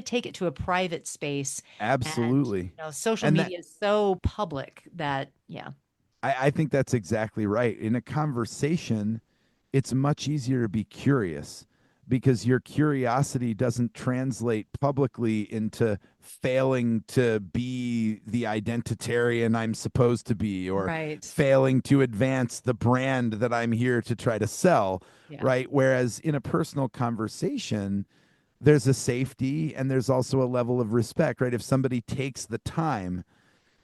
take it to a private space. And Absolutely. social And that media is so public that, yeah. I think that's exactly right. In a conversation, it's much easier to be curious because your curiosity doesn't translate publicly into failing to be the identitarian I'm supposed to be, or Right. failing to advance the brand that I'm here to try to sell, Yeah. right? Whereas in a personal conversation, there's a safety and there's also a level of respect, right? If somebody takes the time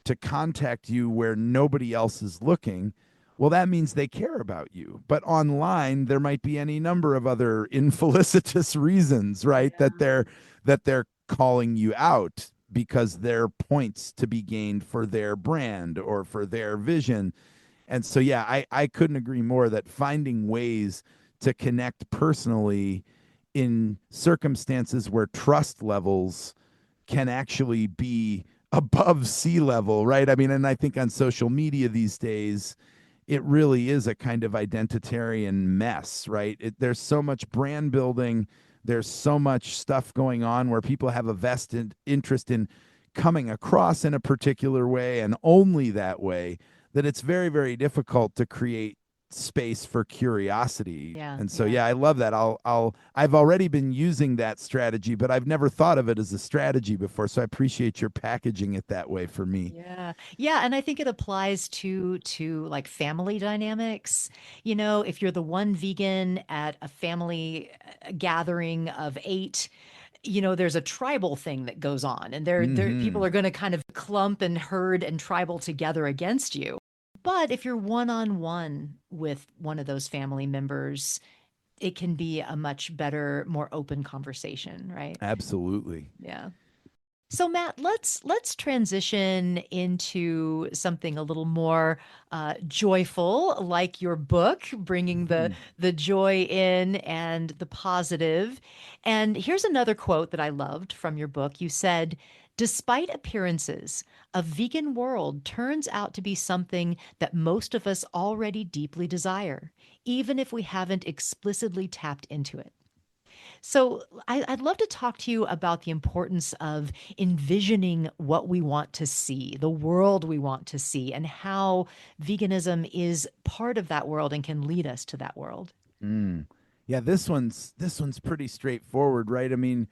to contact you where nobody else is looking, well, that means they care about you. But online, there might be any number of other infelicitous reasons, right? Yeah. That they're calling you out because there are points to be gained for their brand or for their vision. And so, yeah, I couldn't agree more that finding ways to connect personally in circumstances where trust levels can actually be above sea level, right? I mean, and I think on social media these days, it really is a kind of identitarian mess, right? There's so much brand building, there's so much stuff going on where people have a vested interest in coming across in a particular way and only that way, that it's very, very difficult to create space for curiosity. Yeah. And so Yeah. yeah, I love that. I've already been using that strategy, but I've never thought of it as a strategy before. So I appreciate your packaging it that way for me. Yeah. Yeah, and I think it applies to like family dynamics. If you're the one vegan at a family gathering of 8, there's a tribal thing that goes on, and there people Mhm. are going to kind of clump and herd and tribal together against you. But if you're one-on-one with one of those family members, it can be a much better, more open conversation, right? Absolutely. Yeah. So Matt, let's transition into something a little more joyful, like your book, bringing Mhm. the joy in and the positive. And here's another quote that I loved from your book. You said, "Despite appearances, a vegan world turns out to be something that most of us already deeply desire, even if we haven't explicitly tapped into it." So I'd love to talk to you about the importance of envisioning what we want to see, the world we want to see, and how veganism is part of that world and can lead us to that world. Mm. Yeah, this one's pretty straightforward, right? I mean,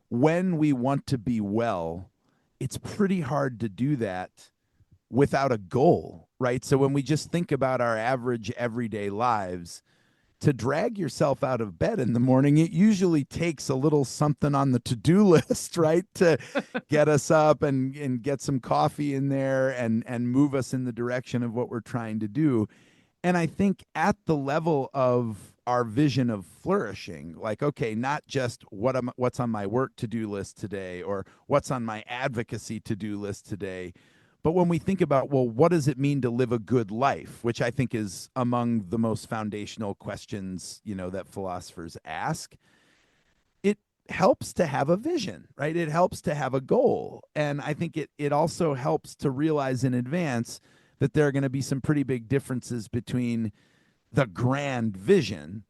when we want to be well, it's pretty hard to do that without a goal, right? So when we just think about our average everyday lives, to drag yourself out of bed in the morning, it usually takes a little something on the to-do list, right? To get us up and get some coffee in there and move us in the direction of what we're trying to do. And I think at the level of our vision of flourishing, like, okay, not just what's on my work to-do list today or what's on my advocacy to-do list today, But when we think about, well, what does it mean to live a good life, which I think is among the most foundational questions, that philosophers ask, it helps to have a vision, right? It helps to have a goal. And I think it also helps to realize in advance that there are going to be some pretty big differences between the grand vision,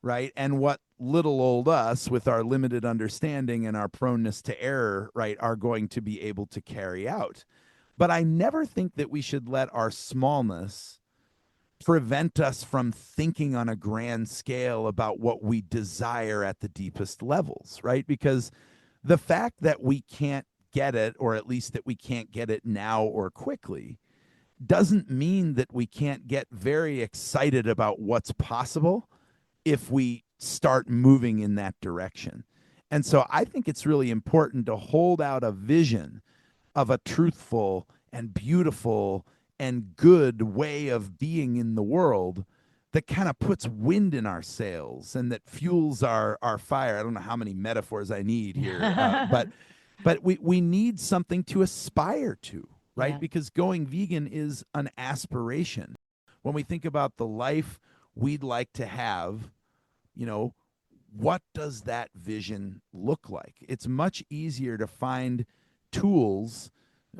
right? And what little old us, with our limited understanding and our proneness to error, right, are going to be able to carry out. But I never think that we should let our smallness prevent us from thinking on a grand scale about what we desire at the deepest levels, right? Because the fact that we can't get it, or at least that we can't get it now or quickly, doesn't mean that we can't get very excited about what's possible if we start moving in that direction. And so I think it's really important to hold out a vision of a truthful and beautiful and good way of being in the world that kind of puts wind in our sails and that fuels our fire. I don't know how many metaphors I need here, but we need something to aspire to, right? Yeah. Because going vegan is an aspiration. When we think about the life we'd like to have, you know, what does that vision look like? It's much easier to find tools.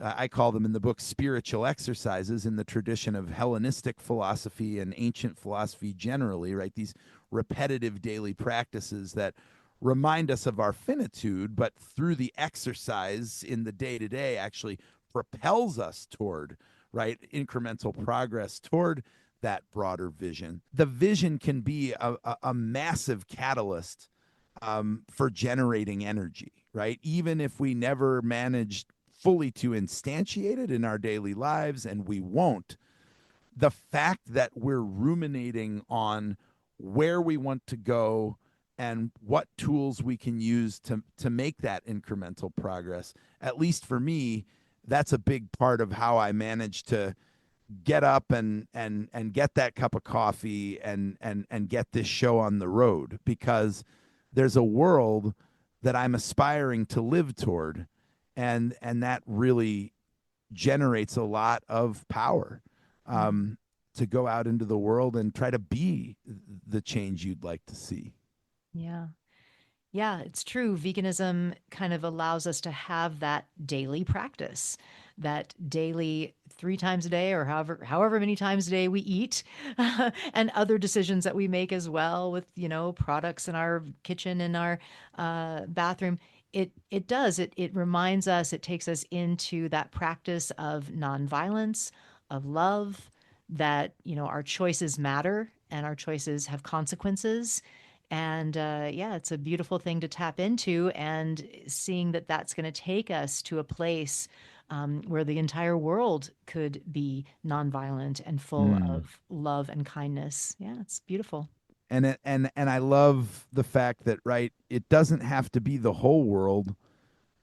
I call them in the book spiritual exercises in the tradition of Hellenistic philosophy and ancient philosophy generally, right? These repetitive daily practices that remind us of our finitude, but through the exercise in the day to day actually propels us toward, right, incremental progress toward that broader vision. The vision can be a massive catalyst for generating energy, right? Even if we never managed fully to instantiate it in our daily lives, and we won't, the fact that we're ruminating on where we want to go and what tools we can use to make that incremental progress, at least for me, that's a big part of how I manage to get up and get that cup of coffee and get this show on the road, because there's a world that I'm aspiring to live toward, and that really generates a lot of power Mm. to go out into the world and try to be the change you'd like to see. Yeah. Yeah, it's true. Veganism kind of allows us to have that daily practice, that daily 3 times a day or however many times a day we eat, and other decisions that we make as well with, products in our kitchen and our bathroom. It does. It reminds us, it takes us into that practice of nonviolence, of love, that, our choices matter and our choices have consequences. And yeah, it's a beautiful thing to tap into, and seeing that that's going to take us to a place where the entire world could be nonviolent and full Mm. of love and kindness. Yeah, it's beautiful. And I love the fact that, right, it doesn't have to be the whole world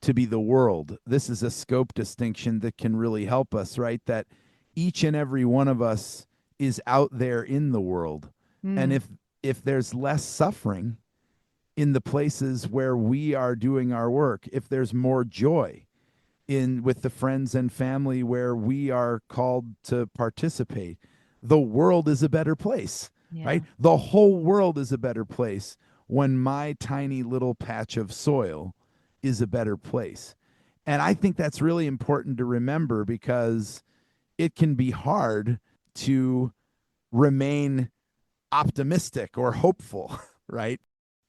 to be the world. This is a scope distinction that can really help us, right? That each and every one of us is out there in the world. And Mm, if there's less suffering in the places where we are doing our work, if there's more joy in with the friends and family where we are called to participate, the world is a better place, yeah. right? The whole world is a better place when my tiny little patch of soil is a better place. And I think that's really important to remember, because it can be hard to remain optimistic or hopeful, right?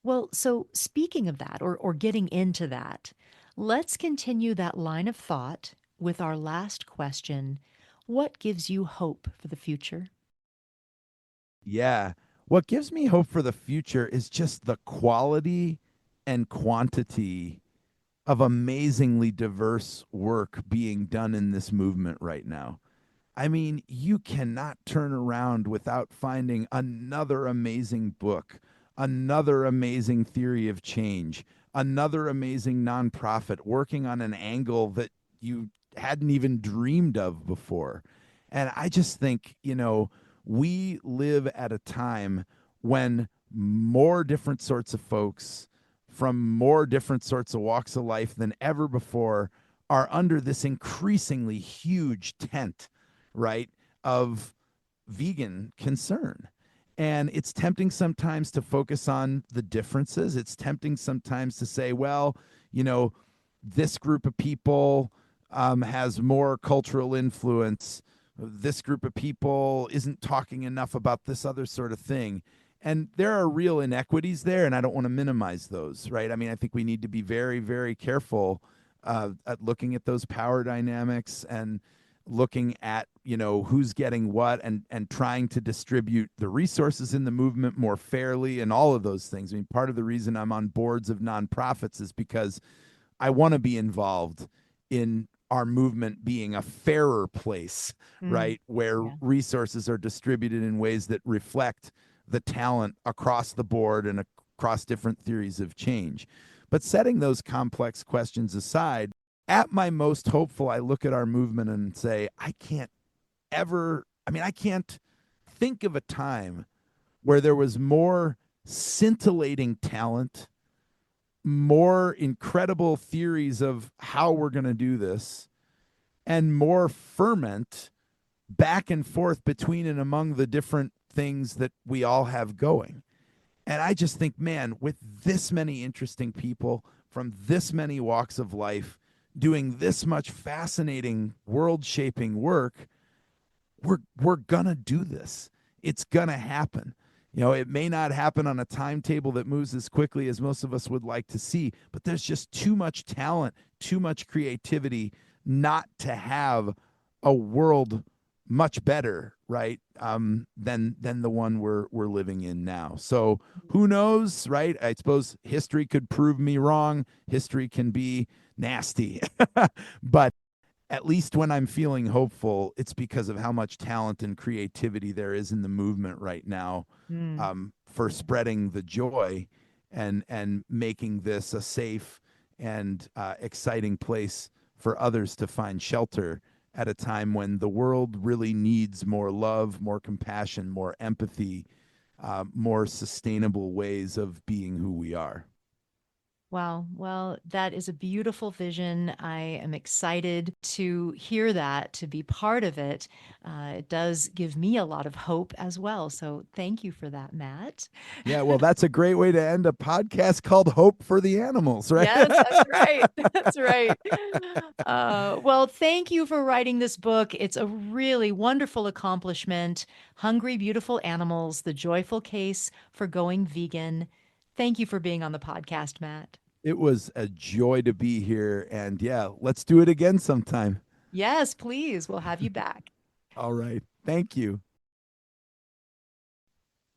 Well, so speaking of that, or getting into that, let's continue that line of thought with our last question. What gives you hope for the future? Yeah. What gives me hope for the future is just the quality and quantity of amazingly diverse work being done in this movement right now. I mean, you cannot turn around without finding another amazing book, another amazing theory of change, another amazing nonprofit working on an angle that you hadn't even dreamed of before. And I just think, we live at a time when more different sorts of folks from more different sorts of walks of life than ever before are under this increasingly huge tent, right, of vegan concern. And it's tempting sometimes to focus on the differences. It's tempting sometimes to say, well, you know, this group of people has more cultural influence. This group of people isn't talking enough about this other sort of thing. And there are real inequities there, and I don't want to minimize those, right? I mean, I think we need to be very, very careful at looking at those power dynamics and looking at who's getting what, and trying to distribute the resources in the movement more fairly and all of those things. I mean, part of the reason I'm on boards of nonprofits is because I want to be involved in our movement being a fairer place, Mm, right? Where yeah. resources are distributed in ways that reflect the talent across the board and across different theories of change. But setting those complex questions aside, at my most hopeful, I look at our movement and say, I can't think of a time where there was more scintillating talent, more incredible theories of how we're going to do this, and more ferment back and forth between and among the different things that we all have going. And I just think, man, with this many interesting people from this many walks of life doing this much fascinating world shaping work, we're gonna do this. It's gonna happen. It may not happen on a timetable that moves as quickly as most of us would like to see, but there's just too much talent, too much creativity not to have a world much better, right? Than the one we're living in now. So who knows, right? I suppose history could prove me wrong. History can be nasty, but at least when I'm feeling hopeful, it's because of how much talent and creativity there is in the movement right now, Mm. for spreading the joy and making this a safe and exciting place for others to find shelter at a time when the world really needs more love, more compassion, more empathy, more sustainable ways of being who we are. Wow. Well, that is a beautiful vision. I am excited to hear that, to be part of it. It does give me a lot of hope as well. So thank you for that, Matt. Yeah, well, that's a great way to end a podcast called Hope for the Animals, right? Yes, that's right. That's right. Well, thank you for writing this book. It's a really wonderful accomplishment. Hungry, Beautiful Animals, The Joyful Case for Going Vegan. Thank you for being on the podcast, Matt. It was a joy to be here. And yeah, let's do it again sometime. Yes, please. We'll have you back. All right. Thank you.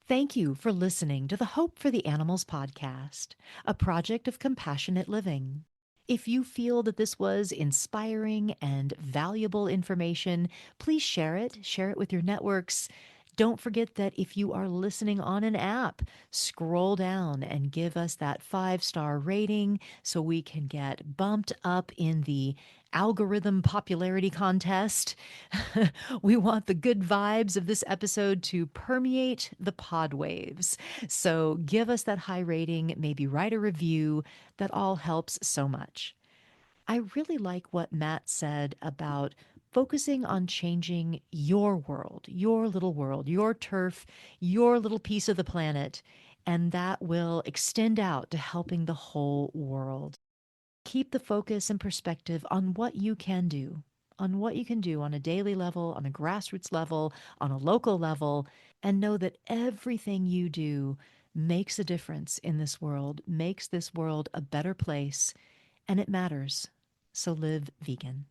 Thank you for listening to the Hope for the Animals podcast, a project of compassionate living. If you feel that this was inspiring and valuable information, please share it with your networks. Don't forget that if you are listening on an app, scroll down and give us that 5-star rating so we can get bumped up in the algorithm popularity contest. We want the good vibes of this episode to permeate the pod waves. So give us that high rating, maybe write a review. That all helps so much. I really like what Matt said about focusing on changing your world, your turf, your little piece of the planet, and that will extend out to helping the whole world. Keep the focus and perspective on what you can do, on what you can do on a daily level, on a grassroots level, on a local level, and know that everything you do makes a difference in this world, makes this world a better place, and it matters. So live vegan.